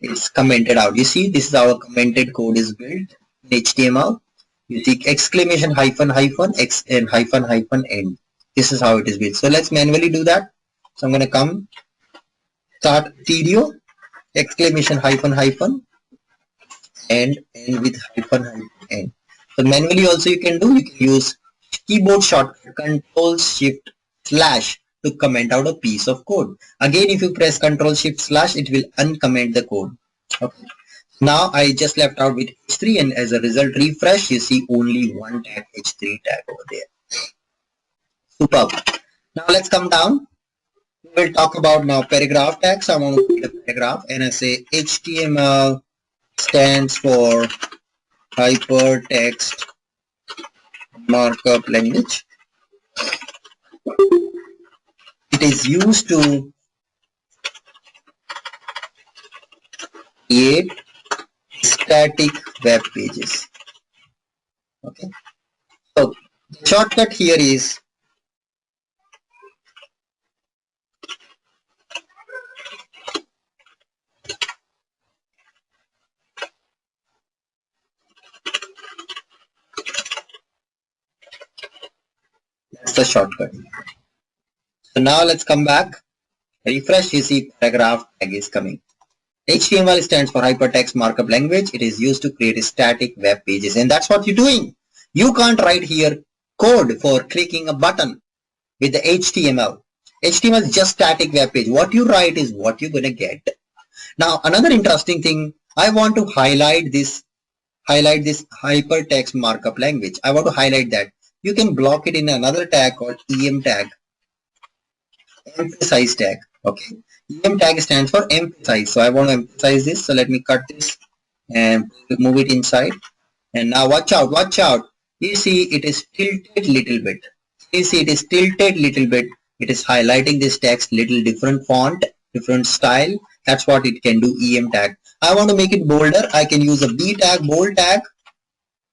is commented out. You see, this is how a commented code is built in HTML. You see exclamation hyphen hyphen x and hyphen hyphen end. This is how it is built. So let's manually do that. So I'm going to come start video exclamation hyphen hyphen and end with hyphen hyphen end. So manually also you can do. You can use keyboard shortcut Control-Shift/ to comment out a piece of code. Again, if you press Control-Shift/, it will uncomment the code. Okay. Now I just left out with h3, and as a result refresh, you see only one tag, h3 tag over there. Superb. Now let's come down. We will talk about now paragraph tags. I want to create a paragraph, and I say HTML stands for hypertext markup language. It is used to create static web pages. Okay. So the shortcut here is that's the shortcut. So now let's come back. Refresh, you see paragraph tag is coming. HTML stands for hypertext markup language. It is used to create static web pages, and that's what you're doing. You can't write here code for clicking a button with the HTML. HTML is just static web page. What you write is what you're going to get. Now another interesting thing, I want to highlight this hypertext markup language. I want to highlight that. You can block it in another tag called em tag, emphasize tag. Okay, em tag stands for emphasize. So I want to emphasize this. So let me cut this and move it inside. And now watch out, watch out. You see it is tilted little bit. You see it is tilted little bit. It is highlighting this text little different font, different style. That's what it can do, em tag. I want to make it bolder. I can use a b tag, bold tag,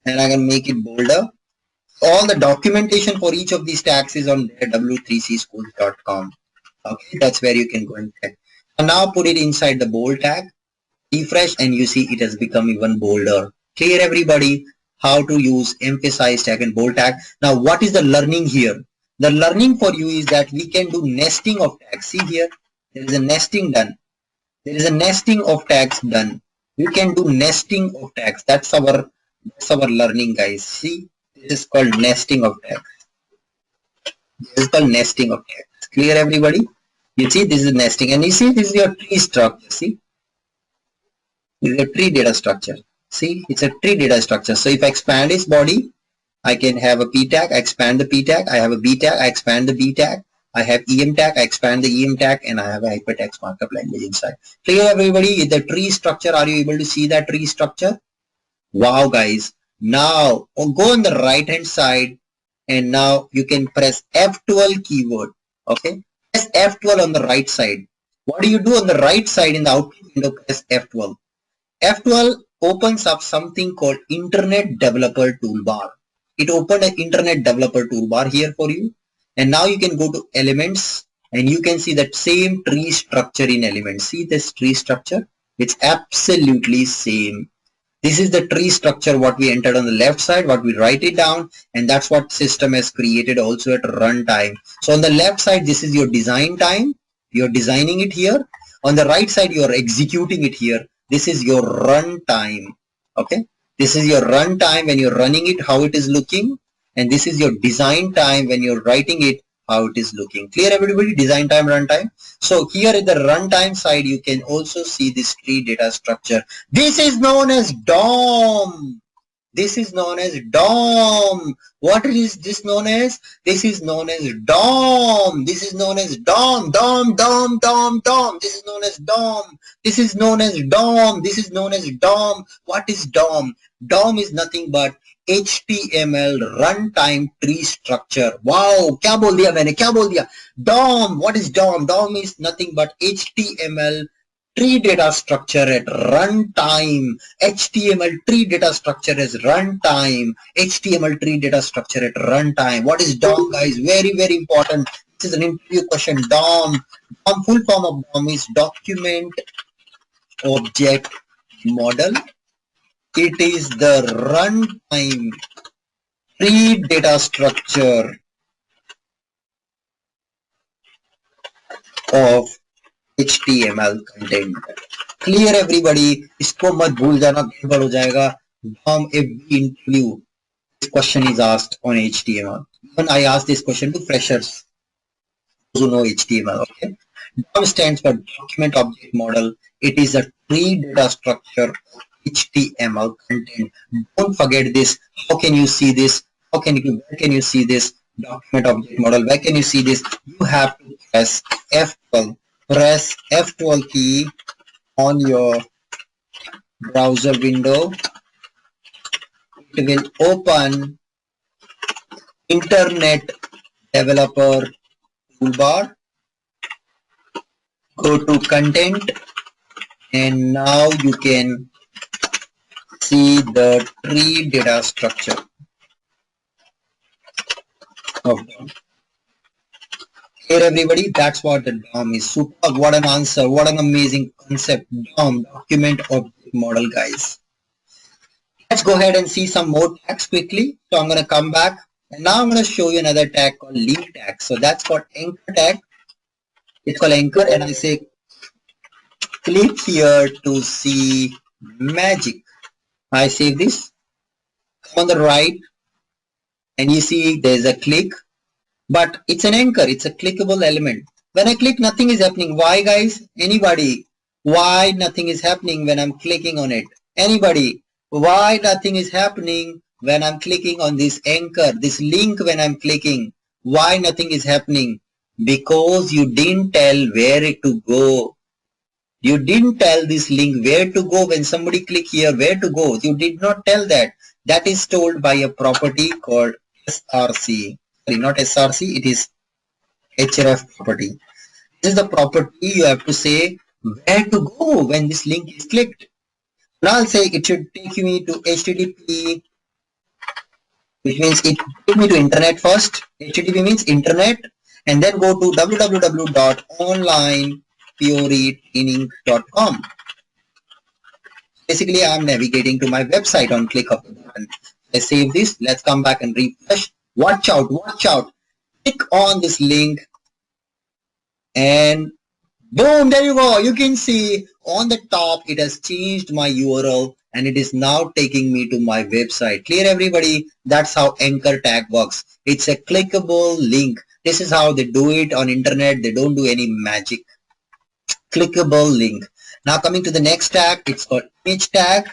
and I can make it bolder. All the documentation for each of these tags is on their w3cschools.com. Okay, that's where you can go and check. And now put it inside the bold tag, refresh, and you see it has become even bolder. Clear, everybody, how to use emphasize tag and bold tag. Now, what is the learning here? The learning for you is that we can do nesting of tags. See here, there is a nesting done. There is a nesting of tags done. We can do nesting of tags. That's our learning, guys. See, this is called nesting of tags. This is called nesting of tags. Clear, everybody? You see, this is nesting, and you see, this is your tree structure. See, this is a tree data structure. See, it's a tree data structure. So if I expand its body, I can have a P tag, I expand the P tag, I have a B tag, I expand the B tag, I have EM tag, I expand the EM tag, and I have a hypertext markup language inside. Clear, everybody? The tree structure, are you able to see that tree structure? Wow, guys. Now, go on the right hand side, and now you can press F12 keyword. Okay, press F12 on the right side. What do you do on the right side in the output window? Press F12. F12 opens up something called Internet Developer Toolbar. It opened an Internet Developer Toolbar here for you. And now you can go to Elements, and you can see that same tree structure in Elements. See this tree structure? It's absolutely same. This is the tree structure what we entered on the left side, what we write it down, and that's what system has created also at runtime. So on the left side, this is your design time. You're designing it here. On the right side, you're executing it here. This is your runtime. Okay. This is your runtime when you're running it, how it is looking. And this is your design time when you're writing it, how it is looking. Clear, everybody? Design time, runtime. So here at the runtime side, you can also see this tree data structure. This is known as DOM. This is known as DOM. What is this known as? This is known as DOM. This is known as DOM. DOM, DOM, DOM, DOM. This is known as DOM. This is known as DOM. This is known as DOM. What is DOM? DOM is nothing but HTML runtime tree structure. Wow, क्या बोल दिया मैंने? क्या बोल दिया? DOM. What is DOM? DOM is nothing but HTML tree data structure at runtime. HTML tree data structure as runtime. HTML tree data structure at runtime. What is DOM, guys? Very, very important. This is an interview question. DOM. DOM, full form of DOM is Document Object Model. It is the runtime tree data structure of HTML content. Clear, everybody? इसको मत भूल जाना, गड़बड़ हो जाएगा. DOM, every interview, this question is asked on HTML. Even I asked this question to freshers who know HTML. Okay. DOM stands for Document Object Model. It is a tree data structure of HTML content. Don't forget this. How can you see this? Where can you see this? Document Object Model. Where can you see this? You have to press F12. Press F12 key on your browser window. It will open Internet Developer Toolbar. Go to Content, and now you can see the tree data structure of DOM. Here, everybody, that's what the DOM is. Super, what an answer, what an amazing concept. DOM, Document Object Model, guys. Let's go ahead and see some more tags quickly. So I'm going to come back, and now I'm going to show you another tag called link tag. So that's called anchor tag. It's called anchor, and I say click here to see magic. I save this. Come on the right, and you see there's a click. But it's an anchor. It's a clickable element. When I click, nothing is happening. Why, guys? Anybody? Why nothing is happening when I'm clicking on it? Anybody? Why nothing is happening when I'm clicking on this anchor, this link when I'm clicking? Why nothing is happening? Because you didn't tell where to go. You didn't tell this link where to go. When somebody click here, where to go? You did not tell that. That is told by a property called SRC. Not SRC, it is href property. This is the property you have to say where to go when this link is clicked. Now I'll say it should take me to http which means it took me to internet first. HTTP means internet, and then go to www.onlinefioretraining.com. Basically, I'm navigating to my website on click of the button. I save this. Let's come back and refresh. Watch out, watch out. Click on this link and boom, there you go. You can see on the top, it has changed my URL and it is now taking me to my website. Clear, everybody? That's how anchor tag works. It's a clickable link. This is how they do it on internet. They don't do any magic. Clickable link. Now coming to the next tag, it's called image tag.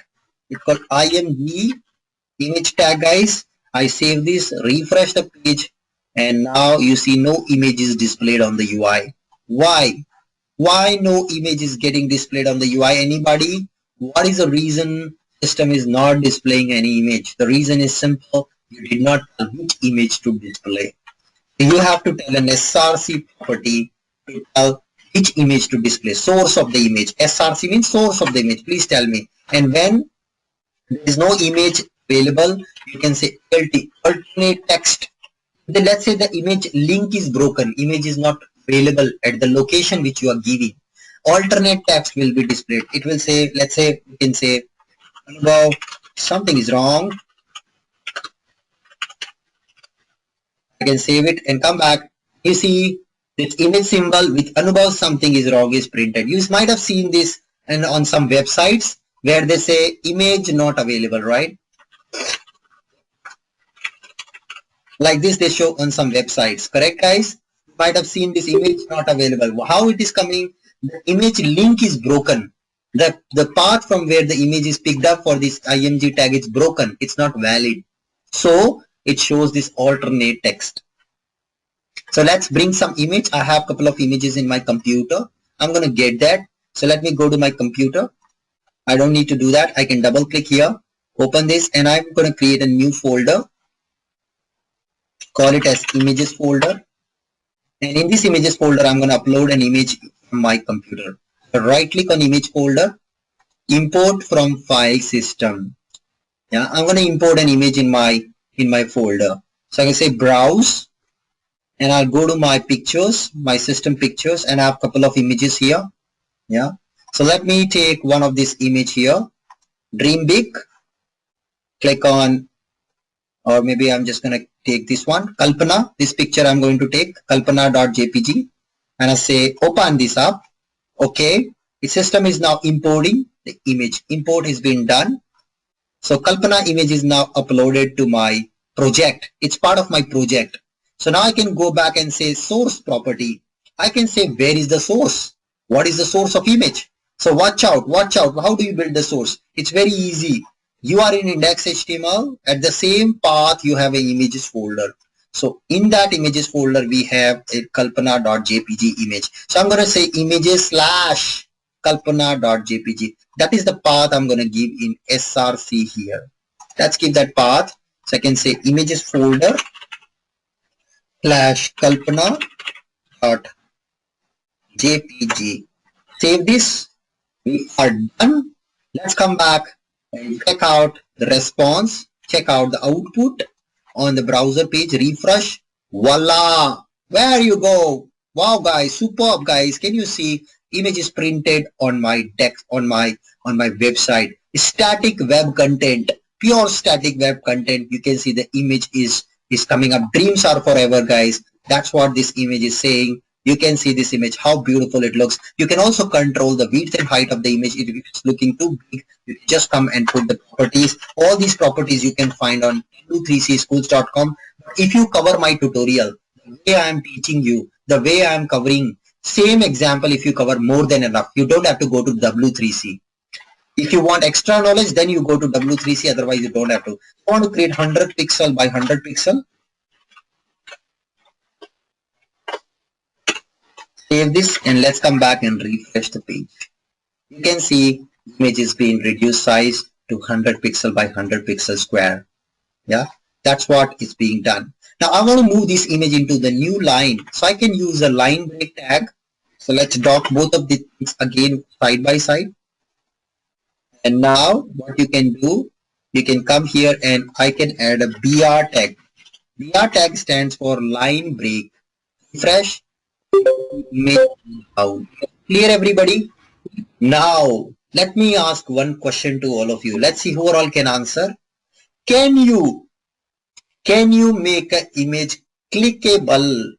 It's called IMG image tag, guys. I save this, refresh the page, and now you see no image is displayed on the UI. Why? Why no image is getting displayed on the UI? Anybody? What is the reason system is not displaying any image? The reason is simple. You did not tell which image to display. You have to tell an SRC property to tell which image to display. Source of the image. SRC means source of the image. Please tell me. And when there is no image available, you can say ALT, alternate text. Then let's say the image link is broken. Image is not available at the location which you are giving. Alternate text will be displayed. It will say, let's say, you can say, Anubhav, something is wrong. I can save it and come back. You see this image symbol with Anubhav something is wrong is printed. You might have seen this and on some websites where they say image not available, right? Like this they show on some websites, correct guys? You might have seen this image not available. How it is coming? The image link is broken. The path from where the image is picked up for this IMG tag is broken. It's not valid. So it shows this alternate text. So let's bring some image. I have a couple of images in my computer. I'm going to get that. So let me go to my computer. I don't need to do that. I can double click here, open this, and I'm going to create a new folder. Call it as images folder. And in this images folder, I'm going to upload an image from my computer. So right click on image folder, import from file system. Yeah, I'm going to import an image in my folder. So I can say browse, and I'll go to my pictures, my system pictures, and I have a couple of images here. Yeah. So let me take one of this image here. Dream big. Click on, or maybe I'm just going to take this one. Kalpana, this picture I'm going to take, kalpana.jpg, and I say open this up. Okay. The system is now importing the image. Import is being done. So Kalpana image is now uploaded to my project. It's part of my project. So now I can go back and say source property. I can say where is the source? What is the source of image? So watch out, watch out. How do you build the source? It's very easy. You are in index.html. At the same path, you have an images folder. So in that images folder, we have a kalpana.jpg image. So I'm going to say images / kalpana.jpg. That is the path I'm going to give in SRC here. Let's give that path. So I can say images folder / kalpana.jpg. Save this. We are done. Let's come back and check out the response. Check out the output on the browser page. Refresh. Voila! Where you go? Wow, guys, superb, guys. Can you see? Image is printed on my text on my website. Static web content, pure static web content. You can see the image is coming up. Dreams are forever, guys. That's what this image is saying. You can see this image, how beautiful it looks. You can also control the width and height of the image. If it's looking too big, you can just come and put the properties. All these properties you can find on 23cschools.com. If you cover my tutorial, the way I am teaching you, the way I am covering, same example, if you cover more than enough, you don't have to go to W3C. If you want extra knowledge, then you go to W3C, otherwise you don't have to. I want to create 100 pixel by 100 pixel. Save this and let's come back and refresh the page. You can see image is being reduced size to 100 pixel by 100 pixel square. Yeah, that's what is being done. Now I want to move this image into the new line. So I can use a line break tag. So let's dock both of the things again side by side. And now what you can do, you can come here and I can add a BR tag. BR tag stands for line break. Refresh, image down. Clear everybody? Now, let me ask one question to all of you. Let's see who all can answer. Can you make an image clickable?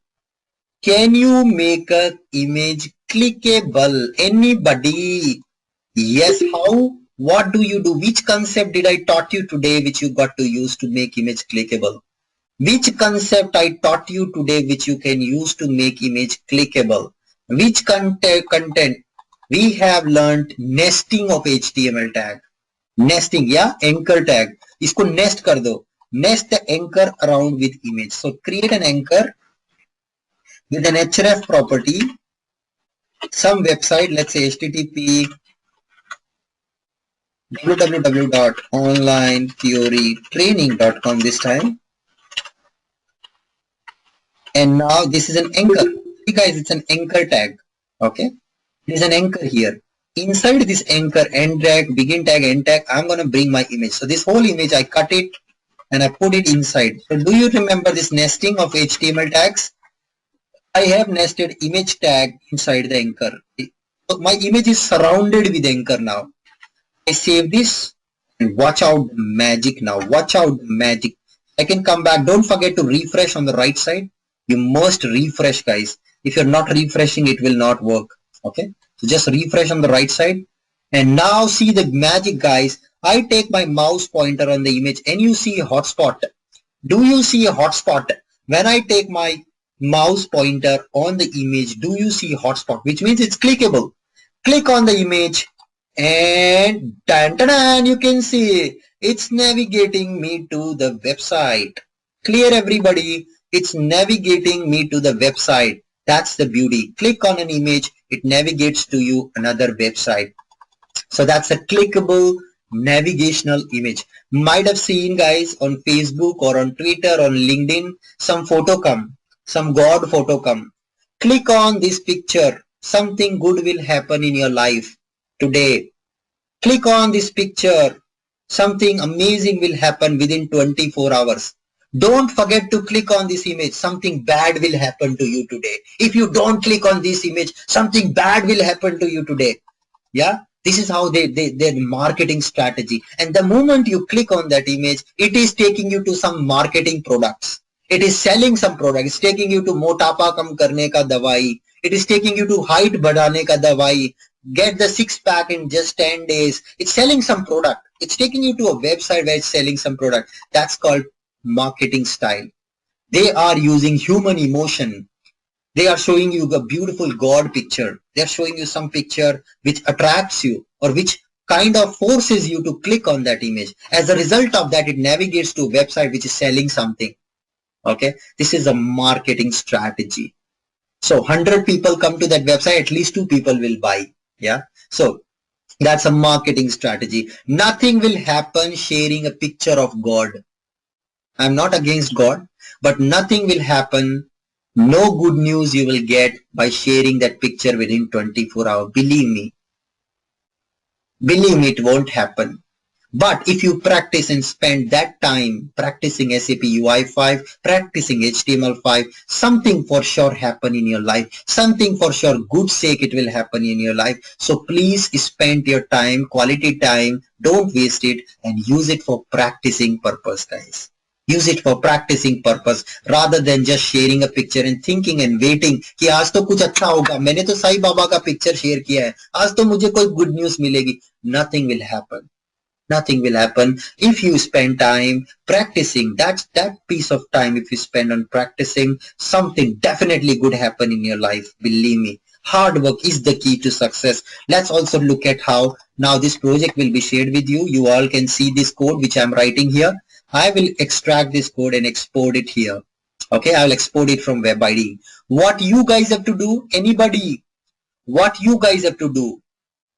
Can you make an image clickable? Anybody? Yes, how? What do you do? Which concept did I taught you today which you got to use to make image clickable? Which concept I taught you today which you can use to make image clickable? Which content? We have learned nesting of HTML tag. Nesting, yeah, anchor tag. इसको nest कर दो. Nest the anchor around with image. So create an anchor with an href property. Some website, let's say http www.onlinefioretraining.com this time. And now this is an anchor. See guys, it's an anchor tag. Okay. There's an anchor here. Inside this anchor, end tag, begin tag, end tag, I'm going to bring my image. So this whole image, I cut it and I put it inside. So do you remember this nesting of HTML tags? I have nested image tag inside the anchor. So my image is surrounded with anchor now. I save this and watch out the magic now. Watch out the magic. I can come back. Don't forget to refresh on the right side. You must refresh, guys. If you're not refreshing, it will not work. Okay. So just refresh on the right side. And now see the magic, guys. I take my mouse pointer on the image and you see a hotspot. Do you see a hotspot? When I take my mouse pointer on the image, do you see a hotspot? Which means it's clickable. Click on the image and dan, you can see it's navigating me to the website. Clear everybody? It's navigating me to the website. That's the beauty. Click on an image, it navigates to you another website. So that's a clickable navigational image. Might have seen guys on Facebook or on Twitter, on LinkedIn, some photo come, some God photo come. Click on this picture. Something good will happen in your life today. Click on this picture. Something amazing will happen within 24 hours. Don't forget to click on this image. Something bad will happen to you today. If you don't click on this image, something bad will happen to you today. Yeah, this is how their marketing strategy. And the moment you click on that image, it is taking you to some marketing products. It is selling some product. It's taking you to motapa kam karne ka dawai. It is taking you to height badhane ka dawai. Get the 6-pack in just 10 days. It's selling some product. It's taking you to a website where it's selling some product. That's called marketing style. They are using human emotion. They are showing you a beautiful God picture. They are showing you some picture which attracts you or which kind of forces you to click on that image. As a result of that, it navigates to a website which is selling something. Okay, this is a marketing strategy. So 100 people come to that website, at least 2 people will buy. Yeah, so that's a marketing strategy. Nothing will happen sharing a picture of God. I'm not against God, but nothing will happen. No good news you will get by sharing that picture within 24 hours. Believe me, it won't happen. But if you practice and spend that time practicing SAP UI5, practicing HTML5, something for sure happen in your life. Something for sure good sake it will happen in your life. So please spend your time, quality time, don't waste it and use it for practicing purpose, guys. Use it for practicing purpose rather than just sharing a picture and thinking and waiting कि आज तो कुछ अच्छा होगा. मैंने तो साईं बाबा का picture share किया है. आज तो मुझे कोई good news मिलेगी. Nothing will happen. Nothing will happen if you spend time practicing. That piece of time, if you spend on practicing, something definitely good happen in your life. Believe me, hard work is the key to success. Let's also look at how now this project will be shared with you. You all can see this code which I'm writing here. I will extract this code and export it here. Okay, I'll export it from web ID. What you guys have to do, anybody, what you guys have to do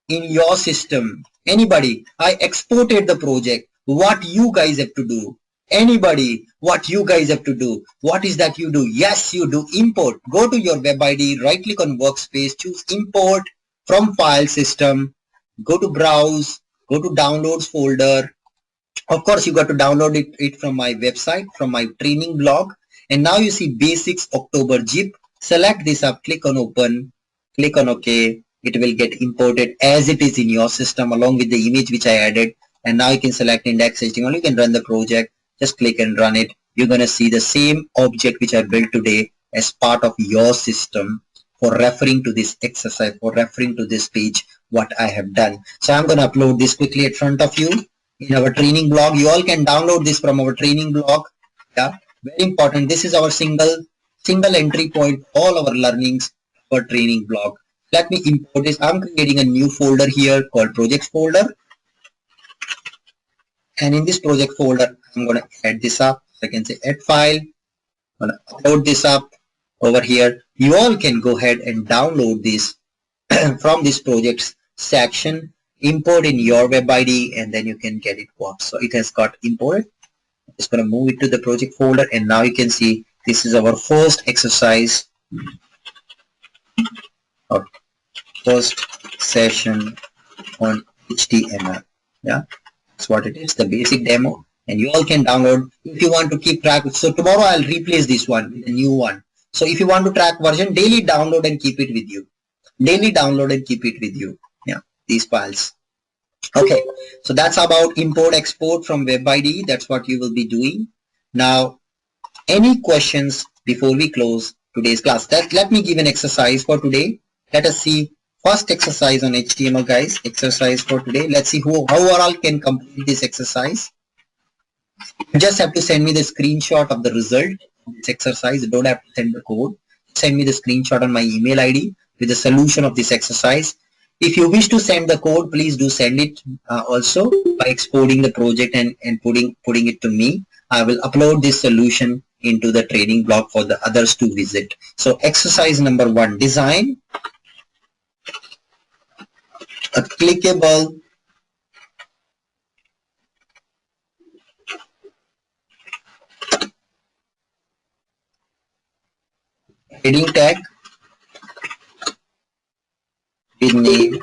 in your system, anybody, I exported the project. What you guys have to do, anybody, what you guys have to do, what is that you do? Yes, you do import. Go to your web ID, right click on workspace, choose import from file system, go to browse, go to downloads folder, Of course, you got to download it from my website, from my training blog. And now you see basics October zip. Select this up, click on open, click on OK. It will get imported as it is in your system along with the image which I added. And now you can select index HTML. You can run the project. Just click and run it. You're going to see the same object which I built today as part of your system for referring to this exercise, for referring to this page, what I have done. So I'm going to upload this quickly in front of you in our training blog. You all can download this from our training blog. Yeah, very important. This is our single entry point, all our learnings for training blog. Let me import this. I'm creating a new folder here called projects folder. And in this project folder, I'm going to add this up. So I can say add file. I'm going to upload this up over here. You all can go ahead and download this from this projects section, import in your web ID, and then you can get it work. So it has got imported. I'm just going to move it to the project folder, and now you can see this is our first exercise or first session on HTML. Yeah, that's what it is, the basic demo, and you all can download if you want to keep track. So tomorrow I'll replace this one with a new one. So if you want to track version, daily download and keep it with you. Daily download and keep it with you. Yeah, these files. Okay, so that's about import export from web ID. That's what you will be doing. Now, any questions before we close today's class? Let me give an exercise for today. Let us see first exercise on HTML, guys. Exercise for today. Let's see how all can complete this exercise. You just have to send me the screenshot of the result of this exercise. You don't have to send the code. Send me the screenshot on my email ID with the solution of this exercise. If you wish to send the code, please do send it also by exporting the project and putting it to me. I will upload this solution into the training blog for the others to visit. So exercise number 1, design a clickable heading tag with name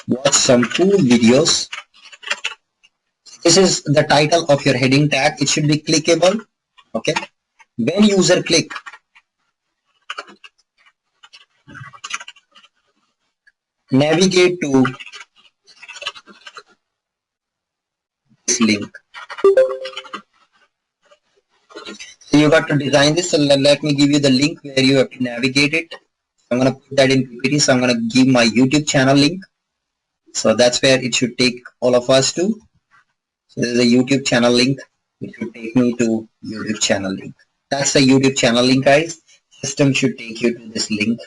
watch some cool videos. This is the title of your heading tag. It should be clickable. Okay, when user click, navigate to this link. So you got to design this. So let me give you the link where you have to navigate it. I'm going to put that in PPT. So I'm going to give my YouTube channel link. So that's where it should take all of us to. So there's a YouTube channel link. It should take me to YouTube channel link. That's the YouTube channel link, guys. System should take you to this link.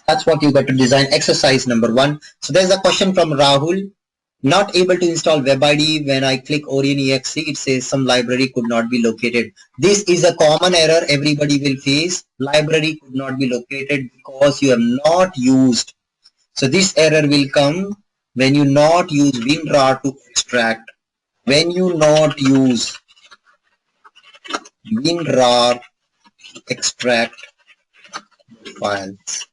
That's what you got to design. Exercise number 1. So there's a question from Rahul. Not able to install web ID. When I click Orion.exe, it says some library could not be located. This is a common error everybody will face. Library could not be located because you have not used. So this error will come when you not use WinRAR to extract. When you not use WinRAR to extract files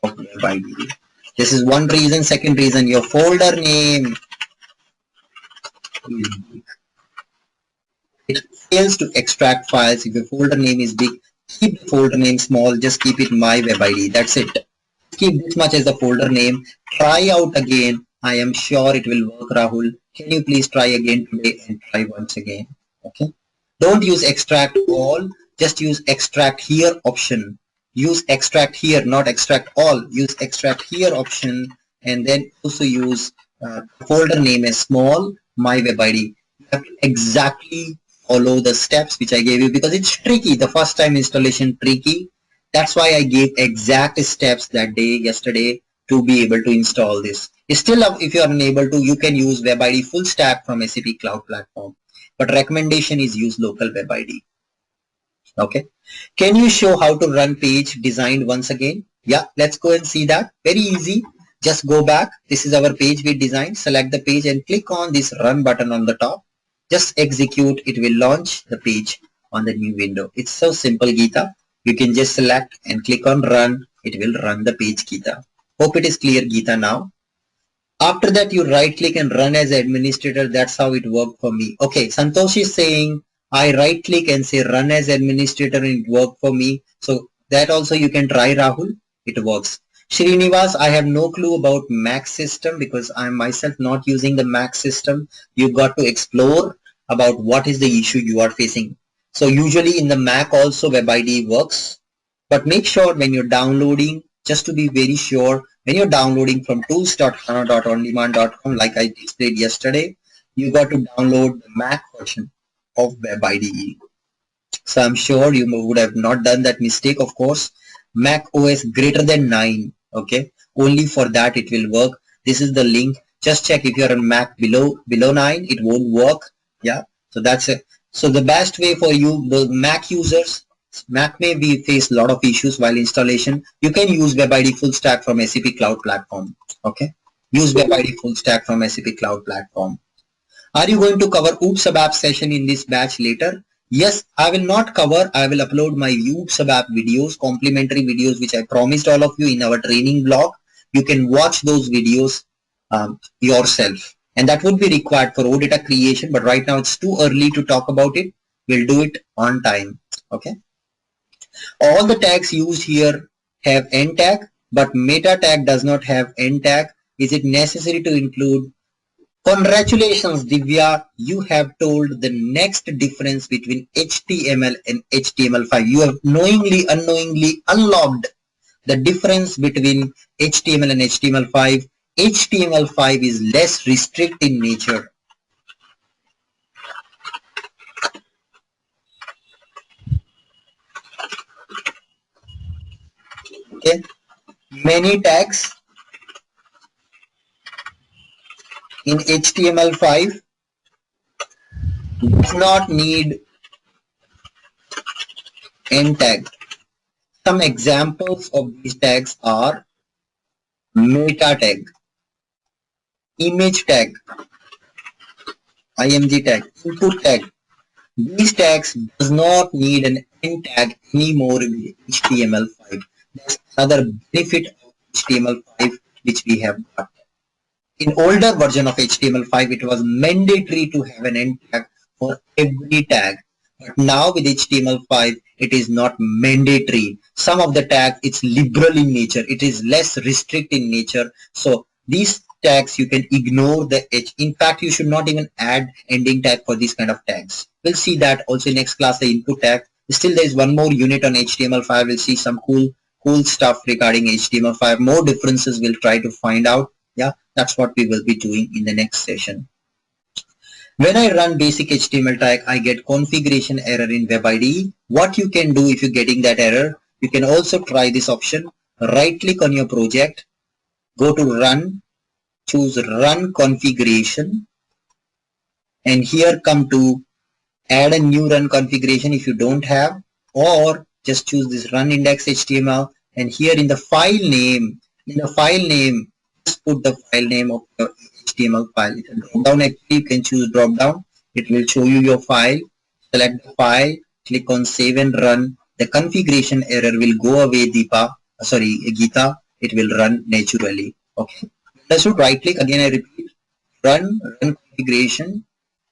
of web ID. This is one reason. Second reason, your folder name is big. It fails to extract files. If your folder name is big, keep the folder name small. Just keep it my web ID. That's it. Keep this much as the folder name. Try out again. I am sure it will work, Rahul. Can you please try again today and try once again? Okay. Don't use extract all. Just use extract here option. Use extract here, not extract all. Use extract here option, and then also use folder name as small, my web ID. You have to exactly follow the steps which I gave you because it's tricky. The first time installation tricky. That's why I gave exact steps that day, yesterday, to be able to install this. Still, if you are unable to, you can use web ID full stack from SAP Cloud Platform. But recommendation is use local web ID. Okay. Can you show how to run page designed once again? Yeah, let's go and see that. Very easy. Just go back. This is our page we designed. Select the page and click on this run button on the top. Just execute. It will launch the page on the new window. It's so simple, Geeta. You can just select and click on run. It will run the page, Geeta. Hope it is clear, Geeta, now. After that, you right click and run as administrator. That's how it worked for me. Okay, Santosh is saying I right click and say run as administrator and it worked for me. So that also you can try, Rahul. It works. Srinivas, I have no clue about Mac system because I'm myself not using the Mac system. You got to explore about what is the issue you are facing. So usually in the Mac also WebID works, but make sure when you're downloading, just to be very sure, when you're downloading from tools.hana.ondemand.com, like I displayed yesterday, you got to download the Mac version of WebIDE. So I'm sure you would have not done that mistake. Of course, Mac OS greater than 9. Okay, only for that it will work. This is the link. Just check if you're on Mac below 9, it won't work. Yeah, so that's it. So the best way for you, the Mac users, Mac may be face a lot of issues while installation. You can use WebID full stack from SAP Cloud Platform. Okay, use WebID full stack from SAP Cloud Platform. Are you going to cover Oops ABAP session in this batch later? Yes, I will not cover. I will upload my Oops ABAP videos, complimentary videos, which I promised all of you in our training blog. You can watch those videos yourself. And that would be required for OData creation. But right now it's too early to talk about it. We'll do it on time. Okay. All the tags used here have end tag, but meta tag does not have end tag. Is it necessary to include? Congratulations, Divya. You have told the next difference between HTML and HTML5. You have knowingly, unknowingly unlocked the difference between HTML and HTML5. HTML5 is less strict in nature. Okay. Many tags in HTML5 does not need end tag. Some examples of these tags are meta tag, image tag, img tag, input tag. These tags does not need an end tag anymore with HTML5. That's another benefit of HTML5 which we have got. In older version of HTML5, it was mandatory to have an end tag for every tag. But now with HTML5, it is not mandatory. Some of the tags, it's liberal in nature. It is less strict in nature. So these tags, you can ignore the H. In fact, you should not even add ending tag for these kind of tags. We'll see that also in next class, the input tag. Still, there is one more unit on HTML5. We'll see some cool stuff regarding HTML5. More differences we'll try to find out. Yeah, that's what we will be doing in the next session. When I run basic HTML tag, I get configuration error in WebIDE. What you can do if you're getting that error, you can also try this option. Right click on your project, go to run, choose run configuration, and here come to add a new run configuration if you don't have, or just choose this run index HTML, and here in the file name, just put the file name of your HTML file. It's a drop down. Actually, you can choose drop down. It will show you your file. Select the file, click on save and run. The configuration error will go away, Geeta. It will run naturally. Okay. Understood? Right click again. I repeat, run configuration.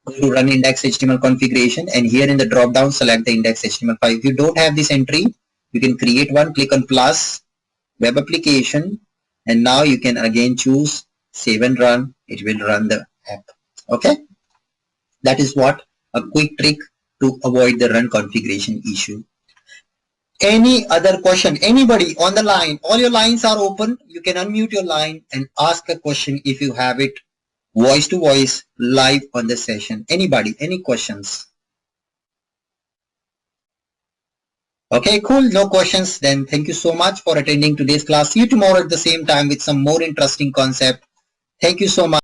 Go to run index HTML configuration, and here in the drop down select the index HTML5. If you don't have this entry, you can create one. Click on plus web application, and now you can again choose save and run. It will run the app. Okay, that is what a quick trick to avoid the run configuration issue. Any other question? Anybody on the line? All your lines are open. You can unmute your line and ask a question if you have it. Voice to voice live on the session. Anybody, any questions? Okay, cool. No questions. Then thank you so much for attending today's class. See you tomorrow at the same time with some more interesting concept. Thank you so much.